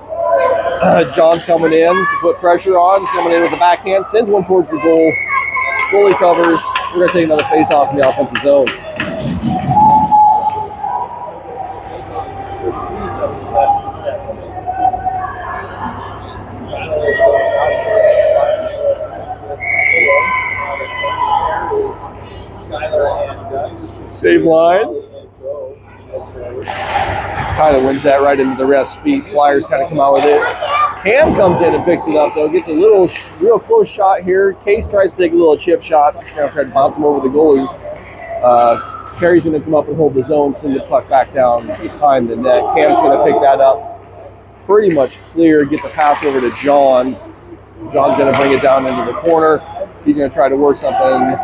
John's coming in to put pressure on. He's coming in with the backhand, sends one towards the goal. Fully covers. We're going to take another face-off in the offensive zone. Save line. Kind of wins that right into the ref's feet. Flyers kind of come out with it. Cam comes in and picks it up, though. Gets a little, real close shot here. Case tries to take a little chip shot. He's going to try to bounce him over the goalies. Carey's going to come up and hold the zone, send the puck back down behind the net. Cam's going to pick that up. Pretty much clear. Gets a pass over to John. John's going to bring it down into the corner. He's going to try to work something.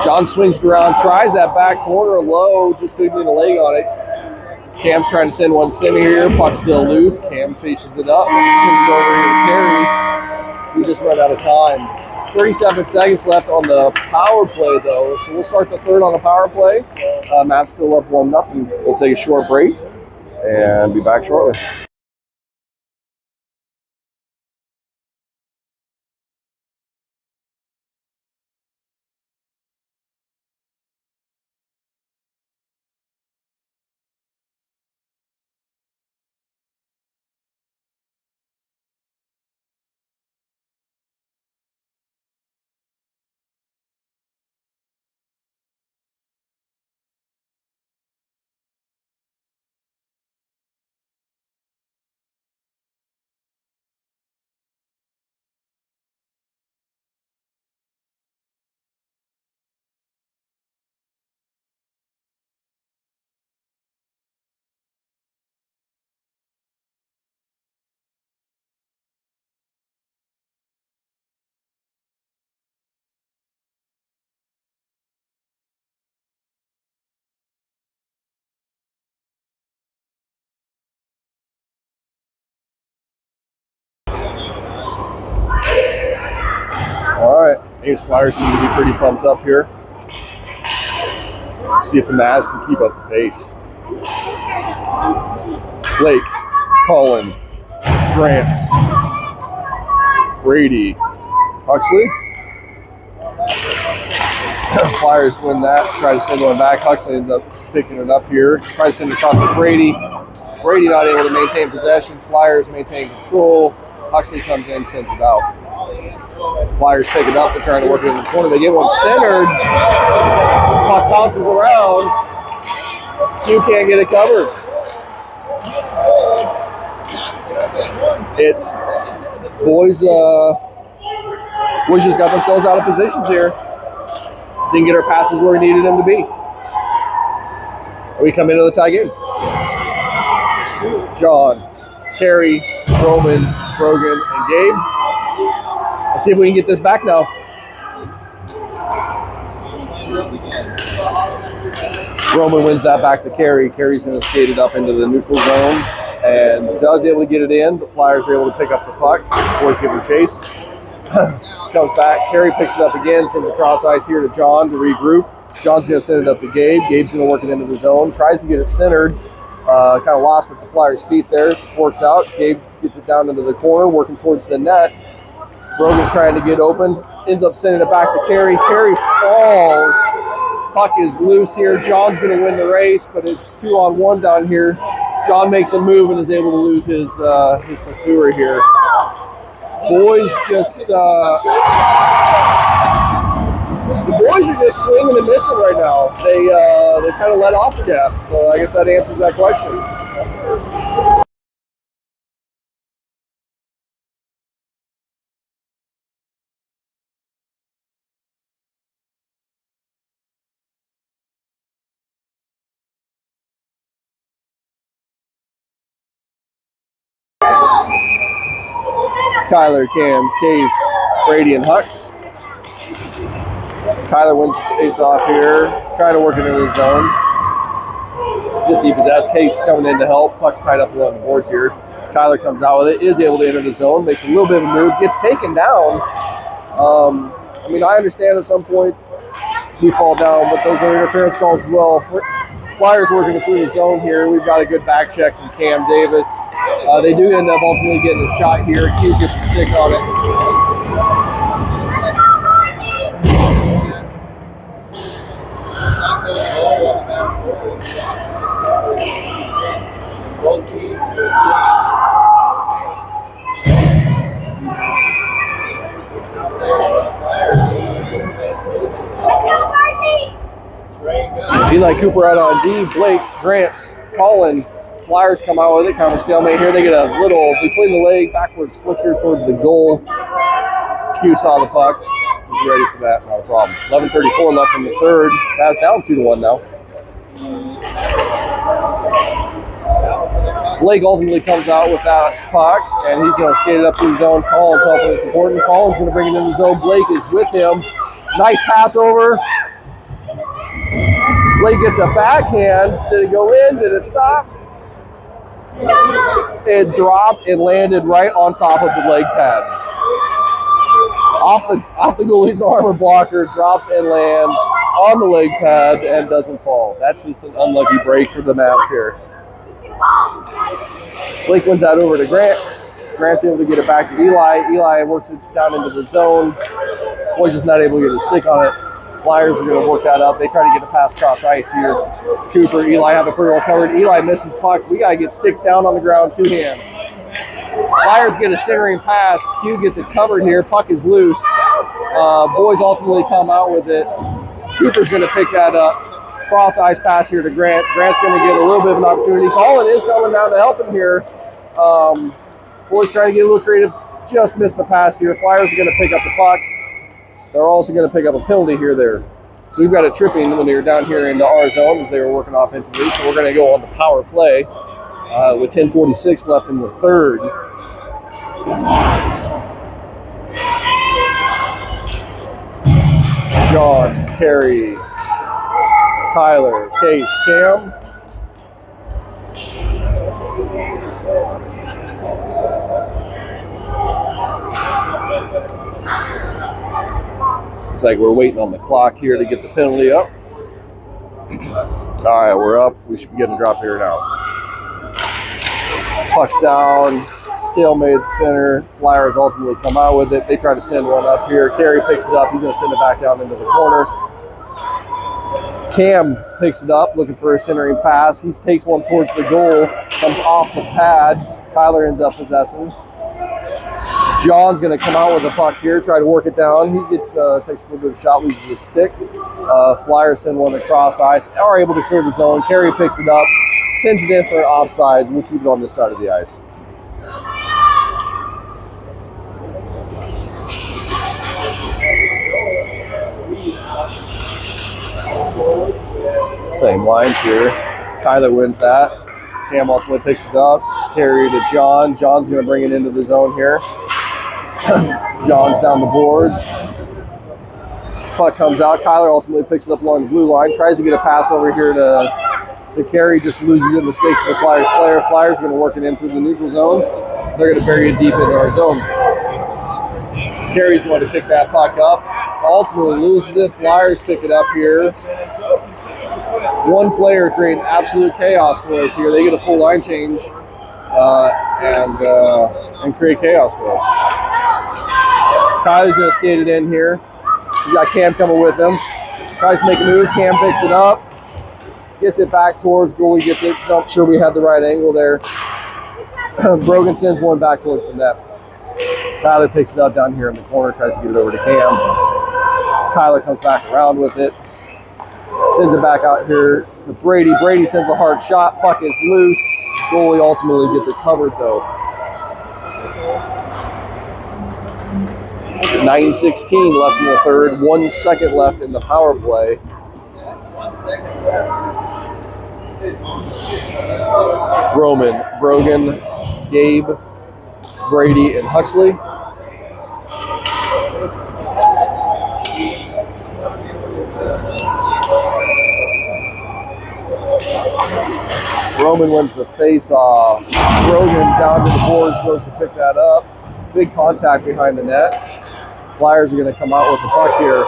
John swings around, tries that back corner low, just couldn't get a leg on it. Cam's trying to send one center here. Puck's still loose. Cam faces it up. Sends it over here to Carey. We just run out of time. 37 seconds left on the power play, though. So we'll start the third on the power play. Matt's still up 1-0. We'll take a short break and be back shortly. All right, Ames Flyers seem to be pretty pumped up here. See if the Mavs can keep up the pace. Blake, Cullen, Grant, Brady, Huxley. Flyers win that, try to send one back. Huxley ends up picking it up here. Try to send it across to Brady. Brady not able to maintain possession. Flyers maintain control. Huxley comes in, sends it out. Flyers pick it up. They're trying to work it in the corner. They get one centered. Puck bounces around. You can't get it covered. Boys just got themselves out of positions here. Didn't get our passes where we needed them to be. We come into the tie game. John, Carey, Roman, Brogan, and Gabe. Let's see if we can get this back now. Roman wins that back to Carey. Carey's going to skate it up into the neutral zone and does able to get it in, but Flyers are able to pick up the puck. Boys give him chase. Comes back. Carey picks it up again, sends a cross ice here to John to regroup. John's going to send it up to Gabe. Gabe's going to work it into the zone. Tries to get it centered. Kind of lost at the Flyers' feet there. Works out. Gabe gets it down into the corner, working towards the net. Brogan's trying to get open. Ends up sending it back to Carey. Carey falls. Puck is loose here. John's going to win the race, but it's 2-on-1 down here. John makes a move and is able to lose his pursuer here. Boys just the boys are just swinging and missing right now. They kind of let off the gas. So I guess that answers that question. Kyler, Cam, Case, Brady, and Hux. Kyler wins the face-off here, trying to work it into the zone. This deep is as Case coming in to help. Puck's tied up along the boards here. Kyler comes out with it, is able to enter the zone, makes a little bit of a move, gets taken down. I mean, I understand at some point we fall down, but those are interference calls as well. Flyers working it through the zone here. We've got a good back check from Cam Davis. They do end up ultimately getting a shot here. Q gets a stick on it. Eli Cooper out on D. Blake, Grants, Colin. Flyers come out with it, kind of a stalemate here. They get a little between the leg, backwards flick here towards the goal. Q saw the puck. He's ready for that, not a problem. 11:34 left in the third. Mavs down 2-1 now. Blake ultimately comes out with that puck, and he's going to skate it up to the zone. Collins helping and supporting. Collins going to bring it in the zone. Blake is with him. Nice pass over. Blake gets a backhand. Did it go in? Did it stop? It dropped and landed right on top of the leg pad. Off the goalie's armor blocker, drops and lands on the leg pad and doesn't fall. That's just an unlucky break for the Mavs here. Blake wins that over to Grant. Grant's able to get it back to Eli. Eli works it down into the zone. Boy's just not able to get a stick on it. Flyers are going to work that up. They try to get a pass cross ice here. Cooper, Eli have it pretty well covered. Eli misses puck. We got to get sticks down on the ground, two hands. Flyers get a centering pass. Q gets it covered here. Puck is loose. Boys ultimately come out with it. Cooper's going to pick that up. Cross ice pass here to Grant. Grant's going to get a little bit of an opportunity. Colin is coming down to help him here. Boys trying to get a little creative. Just missed the pass here. Flyers are going to pick up the puck. They're also going to pick up a penalty here there. So we've got a tripping when they're down here into our zone as they were working offensively. So we're going to go on the power play with 10:46 left in the third. John, Carey, Kyler, Case, Cam. Looks like we're waiting on the clock here to get the penalty up. All right, we're up. We should be getting a drop here now. Puck's down, stalemate center. Flyers ultimately come out with it. They try to send one up here. Carey picks it up. He's going to send it back down into the corner. Cam picks it up, looking for a centering pass. He takes one towards the goal, comes off the pad. Kyler ends up possessing. John's going to come out with the puck here, try to work it down. He gets takes a little bit of a shot, loses his stick. Flyers send one across ice, are able to clear the zone. Carey picks it up, sends it in for offsides. We'll keep it on this side of the ice. Same lines here. Kyler wins that. Cam ultimately picks it up. Carey to John. John's going to bring it into the zone here. John's down the boards. Puck comes out. Kyler ultimately picks it up along the blue line. Tries to get a pass over here to Carey. Just loses it in the stakes of the Flyers player. Flyers are going to work it in through the neutral zone. They're going to bury it deep into our zone. Carey's going to pick that puck up. Ultimately loses it. Flyers pick it up here. One player creating absolute chaos for us here. They get a full line change and create chaos for us. Kyler's going to skate it in here. He's got Cam coming with him. Tries to make a move. Cam picks it up. Gets it back towards goalie. Gets it. Not sure we had the right angle there. Brogan sends one back towards the net. Kyler picks it up down here in the corner. Tries to get it over to Cam. Kyler comes back around with it. Sends it back out here to Brady. Brady sends a hard shot. Puck is loose. Goalie ultimately gets it covered though. 9:16 left in the third. 1 second left in the power play. Roman, Brogan, Gabe, Brady, and Huxley. Roman wins the face-off. Brogan down to the boards, goes to pick that up. Big contact behind the net. Flyers are going to come out with the puck here.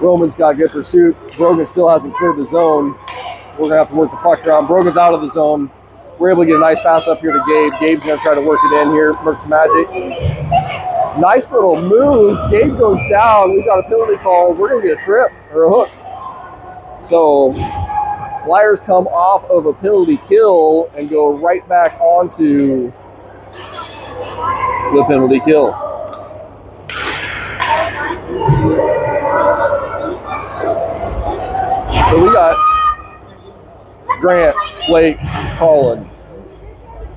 Roman's got good pursuit. Brogan still hasn't cleared the zone. We're going to have to work the puck around. Brogan's out of the zone. We're able to get a nice pass up here to Gabe. Gabe's going to try to work it in here. Work some magic. Nice little move. Gabe goes down. We've got a penalty call. We're going to get a trip or a hook. So Flyers come off of a penalty kill and go right back onto the penalty kill. So we got Grant, Blake, Colin,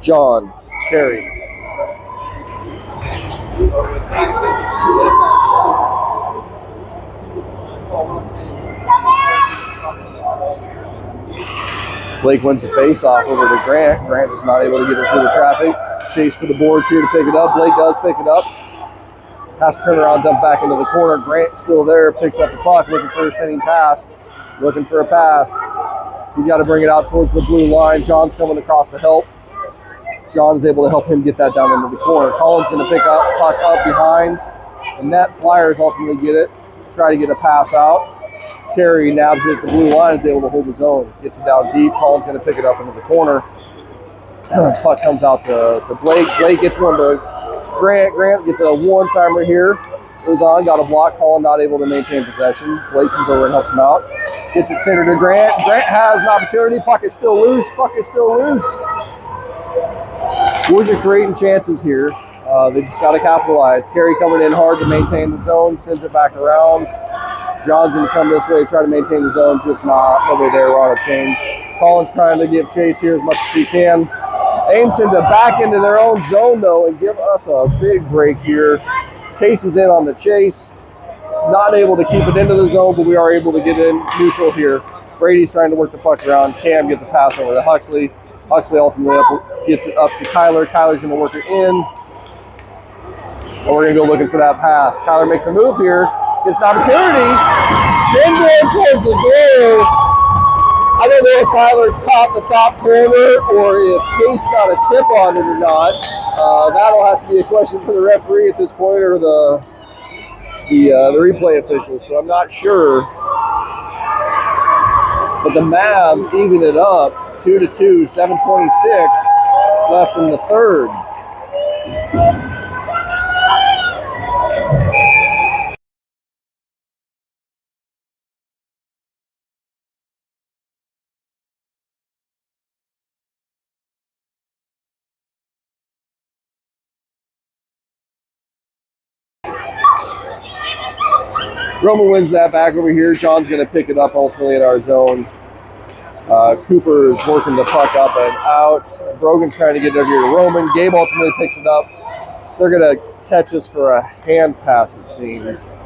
John, Carey. Blake wins the face-off over to Grant. Grant is not able to get it through the traffic. Chase to the boards here to pick it up. Blake does pick it up. Has to turn around, dump back into the corner. Grant still there, picks up the puck, looking for a sending pass. Looking for a pass. He's got to bring it out towards the blue line. John's coming across to help. John's able to help him get that down into the corner. Colin's going to pick up, puck up behind the net. Flyers ultimately get it. Try to get a pass out. Carey nabs it at the blue line, is able to hold his own. Gets it down deep. Colin's going to pick it up into the corner. Puck comes out to Blake. Blake gets one to Grant. Grant gets a one-timer here. Goes on, got a block. Colin not able to maintain possession. Blake comes over and helps him out. Gets it centered to Grant. Grant has an opportunity. Puck is still loose. Puck is still loose. Boys are creating chances here. They just got to capitalize. Carey coming in hard to maintain the zone. Sends it back around. John's going to come this way, try to maintain the zone. Just not. Over there, we're on a change. Colin's trying to give chase here as much as he can. Ames sends it back into their own zone, though, and give us a big break here. Case is in on the chase. Not able to keep it into the zone, but we are able to get in neutral here. Brady's trying to work the puck around. Cam gets a pass over to Huxley. Huxley ultimately gets it up to Kyler. Kyler's going to work it in. And we're going to go looking for that pass. Kyler makes a move here. Gets an opportunity. Sends it towards the goal. I don't know if Kyler caught the top corner or if Case got a tip on it or not. That'll have to be a question for the referee at this point or the replay officials, so I'm not sure. But the Mavs even it up 2-2, 7:26 left in the third. Roman wins that back over here. John's going to pick it up ultimately in our zone. Cooper is working the puck up and out. Brogan's trying to get it over here to Roman. Gabe ultimately picks it up. They're going to catch us for a hand pass, it seems.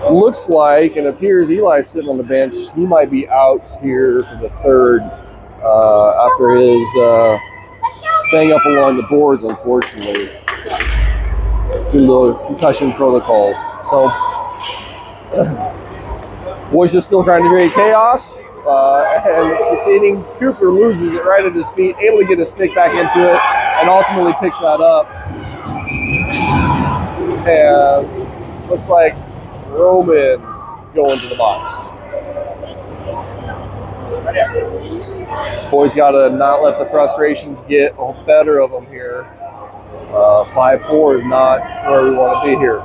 Looks like and appears Eli's sitting on the bench. He might be out here for the third after his bang up along the boards, unfortunately. due to the concussion protocols. So, boys just still trying to create chaos and succeeding. Cooper loses it right at his feet, able to get his stick back into it, and ultimately picks that up. And looks like Roman's going to the box. Boys got to not let the frustrations get better of them here. 5-4 is not where we want to be here.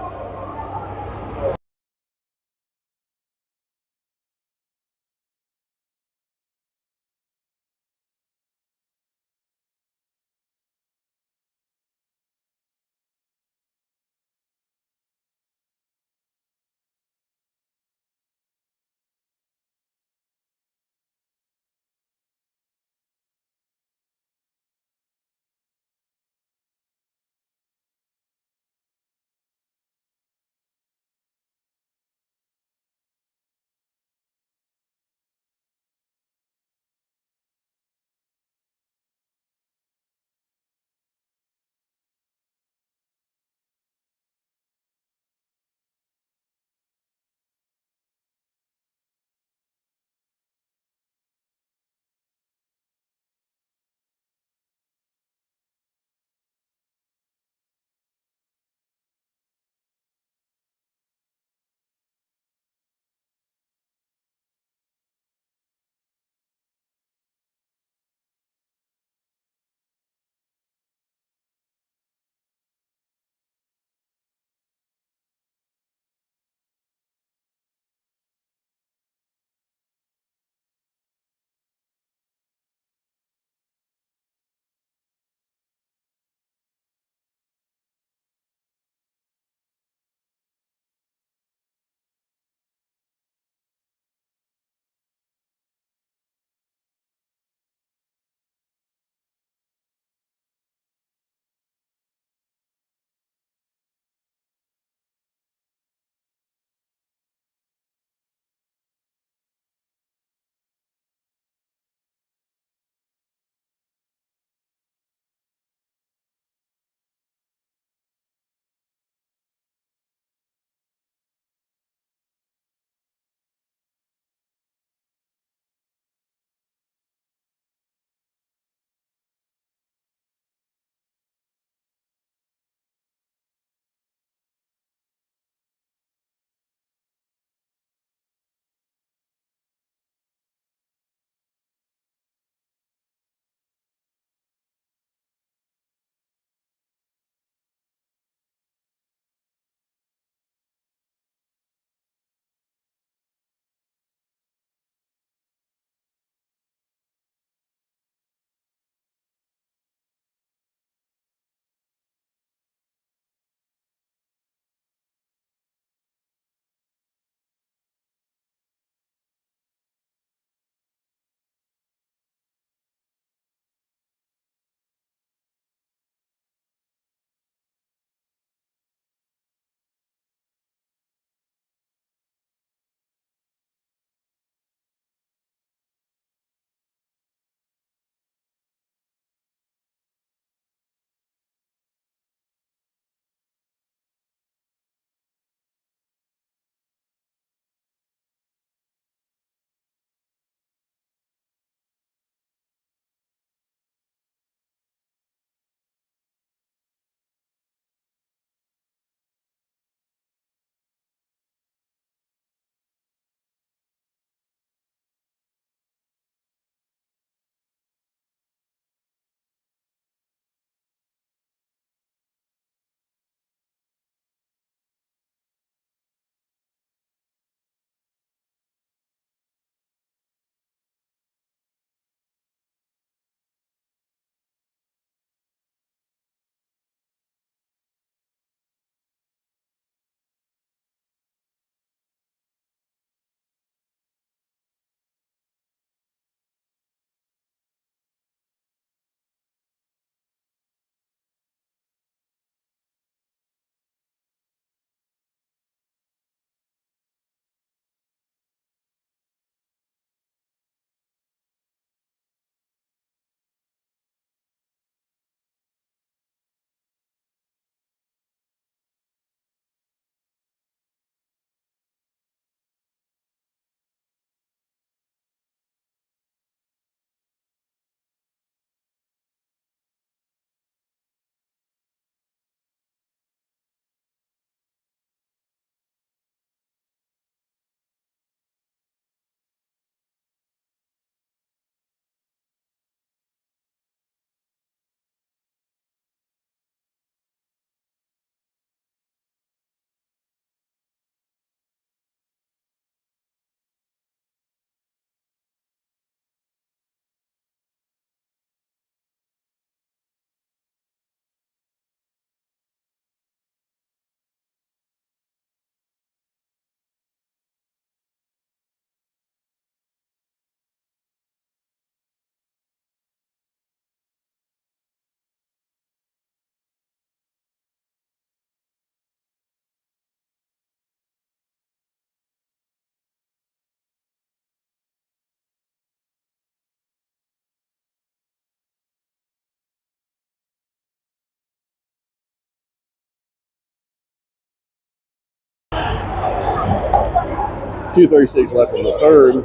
2:36 left in the third.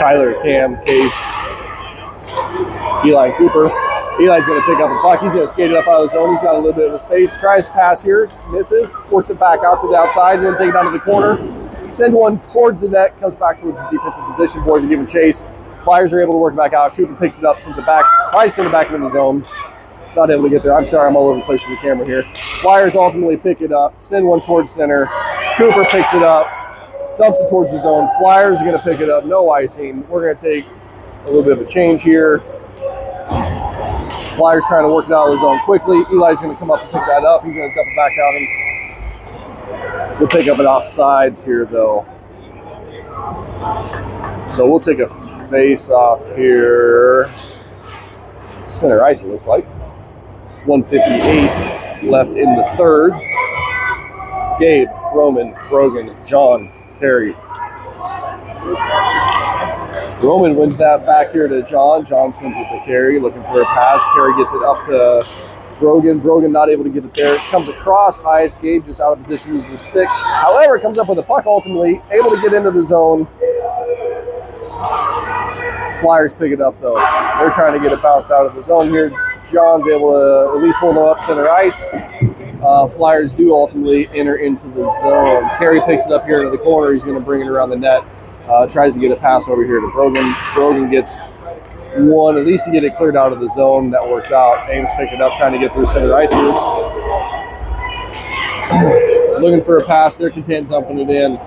Kyler, Cam, Case, Eli, and Cooper. Eli's going to pick up a puck. He's going to skate it up out of the zone. He's got a little bit of a space. Tries to pass here. Misses. Works it back out to the outside. He's going to take it down to the corner. Send one towards the net. Comes back towards the defensive position. Boys are giving chase. Flyers are able to work it back out. Cooper picks it up, sends it back. Tries to send it back into the zone. It's not able to get there. I'm sorry, I'm all over the place with the camera here. Flyers ultimately pick it up. Send one towards center. Cooper picks it up. Dumps it towards the zone. Flyers are going to pick it up. No icing. We're going to take a little bit of a change here. Flyers trying to work it out of the zone quickly. Eli's going to come up and pick that up. He's going to dump it back out. And we'll pick up it off sides here, though. So we'll take a face off here. Center ice, it looks like. 1:58 left in the third. Gabe, Roman, Brogan, John, Terry. Roman wins that back here to John. John sends it to Carey, looking for a pass. Carey gets it up to Brogan. Brogan not able to get it there. It comes across ice. Gabe just out of position, uses his stick. However, comes up with a puck ultimately. Able to get into the zone. Flyers pick it up though. They're trying to get it bounced out of the zone here. John's able to at least hold them up center ice. Flyers do ultimately enter into the zone. Carey picks it up here into the corner. He's going to bring it around the net. Tries to get a pass over here to Brogan. Brogan gets one, at least to get it cleared out of the zone. That works out. Ames pick it up, trying to get through center ice here. Looking for a pass. They're content dumping it in.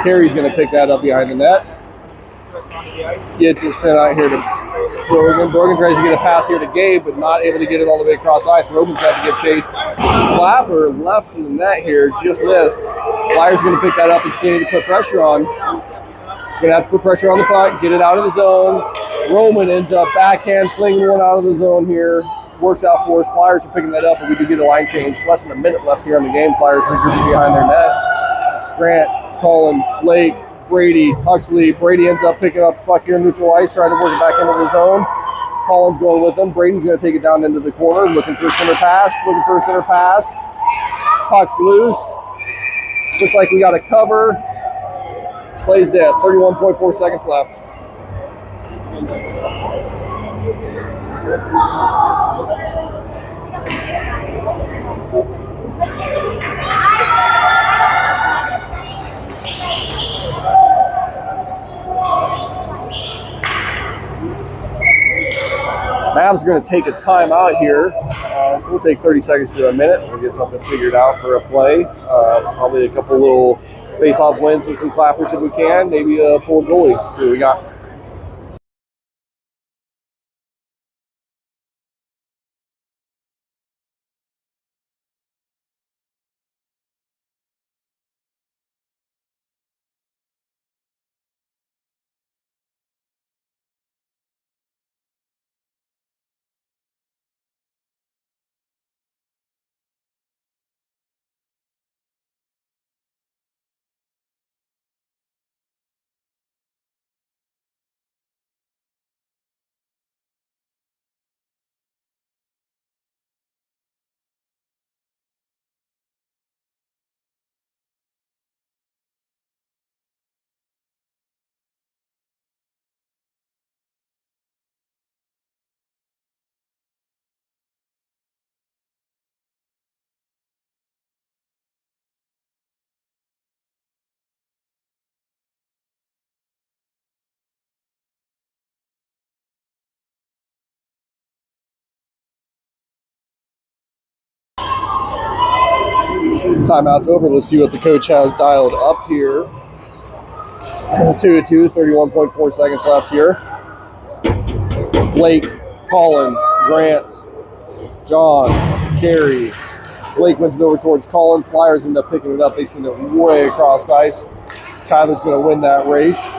Carey's going to pick that up behind the net. Gets it sent out here to Brogan. Brogan tries to get a pass here to Gabe, but not able to get it all the way across ice. Rogan's got to get chased. Clapper left in the net here, just missed. Flyers are going to pick that up and continue to put pressure on. Going to have to put pressure on the puck, get it out of the zone. Roman ends up backhand flinging one out of the zone here. Works out for us. Flyers are picking that up, and we do get a line change. Less than a minute left here in the game. Flyers regrouping behind their net. Grant, Cullen, Blake, Brady, Huxley. Brady ends up picking up the puck here in neutral ice, trying to work it back into the zone. Collins going with them. Brady's going to take it down into the corner, looking for a center pass. Puck's loose. Looks like we got a cover. Play's dead. 31.4 seconds left. Mavs are going to take a timeout here. So we'll take 30 seconds to a minute. We'll get something figured out for a play. Probably a couple little face-off wins and some clappers if we can. Maybe a pull goalie. See what we got. Timeout's over. Let's see what the coach has dialed up here. 2-2, 31.4 seconds left here. Blake, Colin, Grant, John, Carey. Blake wins it over towards Colin. Flyers end up picking it up. They send it way across the ice. Kyler's going to win that race.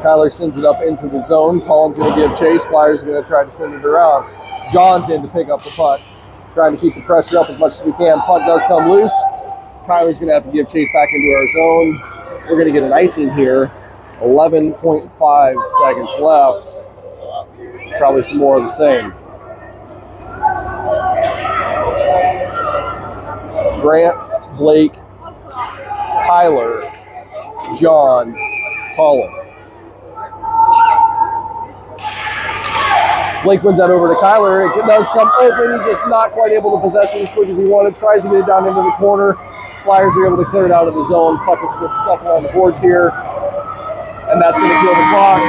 Kyler sends it up into the zone. Colin's going to give chase. Flyers are going to try to send it around. John's in to pick up the puck. Trying to keep the pressure up as much as we can. Puck does come loose. Kyler's going to have to give chase back into our zone. We're going to get an icing here. 11.5 seconds left. Probably some more of the same. Grant, Blake, Kyler, John, Colin. Blake wins that over to Kyler. It does come open. He just not quite able to possess it as quick as he wanted. Tries to get it down into the corner. Flyers are able to clear it out of the zone. Puck is still stuck along the boards here. And that's going to kill the clock.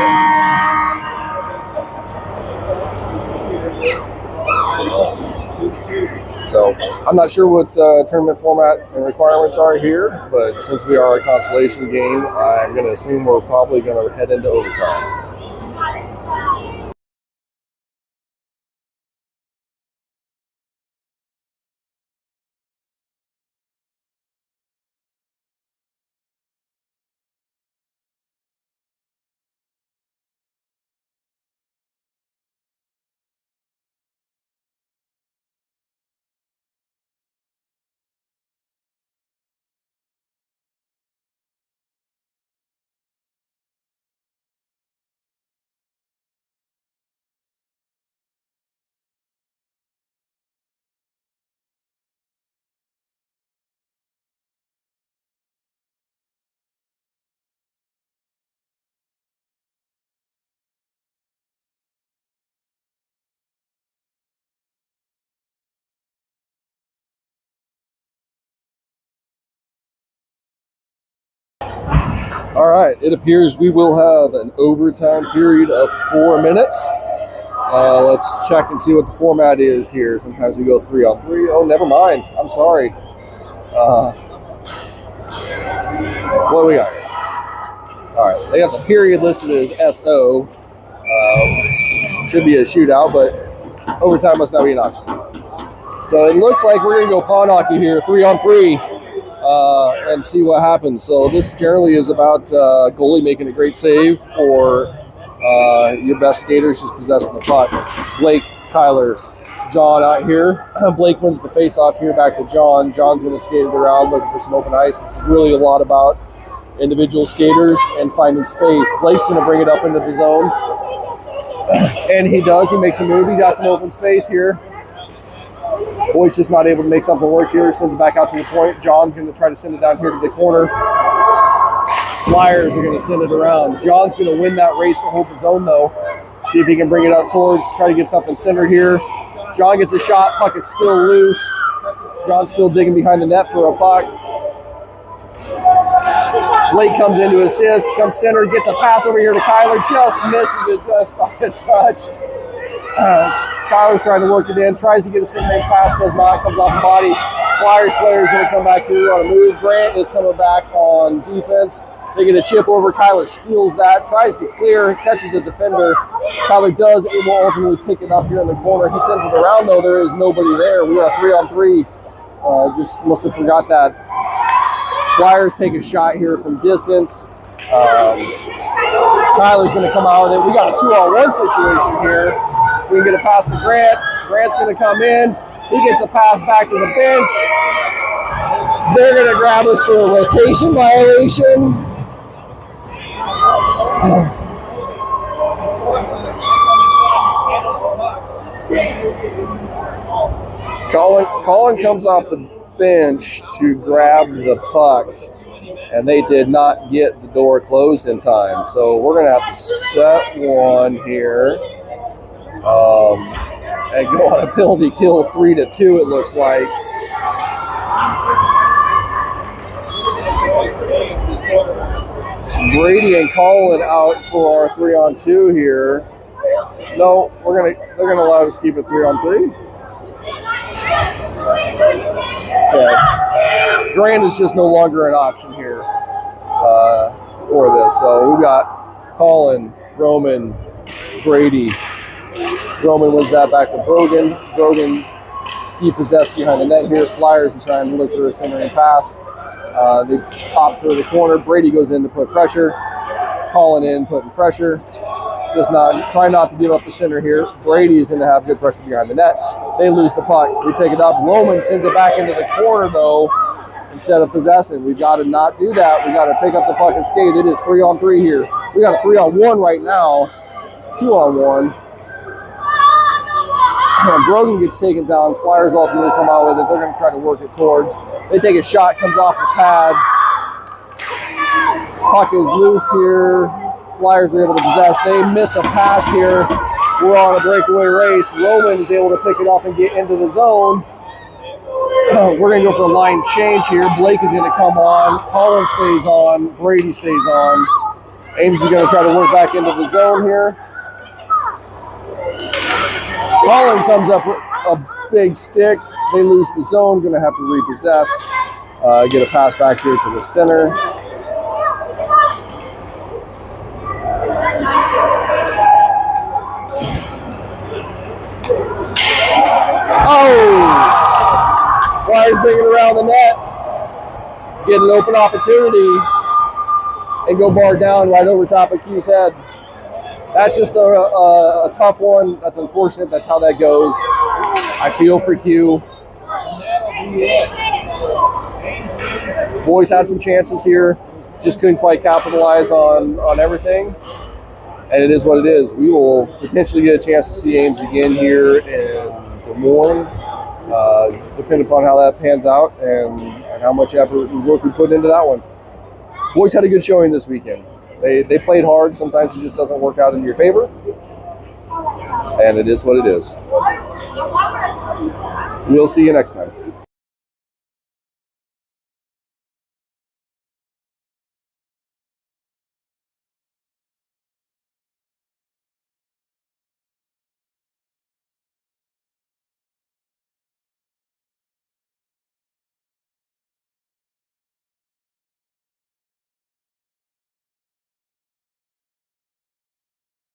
So I'm not sure what tournament format and requirements are here, but since we are a consolation game, I'm going to assume we're probably going to head into overtime. All right, it appears we will have an overtime period of 4 minutes. Let's check and see what the format is here. Sometimes we go 3-on-3. Oh, never mind. I'm sorry. What do we got? All right, they have the period listed as SO. Should be a shootout, but overtime must not be an option. So it looks like we're going to go pawn hockey here, 3-on-3. And see what happens. So this generally is about goalie making a great save or your best skaters just possessing the puck. Blake, Kyler, John out here. Blake wins the face-off here back to John. John's going to skate it around looking for some open ice. This is really a lot about individual skaters and finding space. Blake's going to bring it up into the zone. And he does. He makes a move. He's got some open space here. Boy's just not able to make something work here. Sends it back out to the point. John's going to try to send it down here to the corner. Flyers are going to send it around. John's going to win that race to hold the zone, though. See if he can bring it up towards, try to get something centered here. John gets a shot. Puck is still loose. John's still digging behind the net for a puck. Blake comes in to assist, comes center, gets a pass over here to Kyler. Just misses it just by a touch. Kyler's trying to work it in, tries to get a single pass, does not, comes off the body. Flyers player is going to come back here on a move. Grant is coming back on defense. They get a chip over. Kyler steals that, tries to clear, catches a defender. Kyler does able ultimately pick it up here in the corner. He sends it around, though. There is nobody there. We are 3-on-3. Just must have forgot that. Flyers take a shot here from distance. Kyler's going to come out with it. We got a 2-on-1 situation here. We can get a pass to Grant. Grant's going to come in. He gets a pass back to the bench. They're going to grab us for a rotation violation. Colin comes off the bench to grab the puck, and they did not get the door closed in time. So we're going to have to set one here. And go on a penalty kill 3-2, it looks like. Brady and Colin out for our 3-on-2 here. No, they're gonna allow us to keep it 3-on-3. Okay. Grant is just no longer an option here for this. So we've got Colin, Roman, Brady. Roman wins that back to Brogan. Brogan depossessed behind the net here. Flyers are trying to look for a centering pass. They pop through the corner. Brady goes in to put pressure. Colin in, putting pressure. Just trying not to give up the center here. Brady is going to have good pressure behind the net. They lose the puck. We pick it up. Roman sends it back into the corner, though, instead of possessing. We've got to not do that. We've got to pick up the puck and skate. It is 3-on-3 here. We got a 3-on-1 right now. 2-on-1. Brogan gets taken down. Flyers ultimately come out with it. They're going to try to work it towards. They take a shot, comes off the pads. Puck is loose here. Flyers are able to possess. They miss a pass here. We're on a breakaway race. Roman is able to pick it up and get into the zone. We're going to go for a line change here. Blake is going to come on. Collins stays on. Brady stays on. Ames is going to try to work back into the zone here. Collins comes up with a big stick. They lose the zone. Going to have to repossess. Get a pass back here to the center. Oh! Flyers bring it around the net. Get an open opportunity and go bar down right over top of Q's head. That's just a tough one. That's unfortunate. That's how that goes. I feel for Q. Boys had some chances here. Just couldn't quite capitalize on everything. And it is what it is. We will potentially get a chance to see Ames again here in Des Moines, depending upon how that pans out and how much effort and work we put into that one. Boys had a good showing this weekend. They played hard. Sometimes it just doesn't work out in your favor. And it is what it is. We'll see you next time.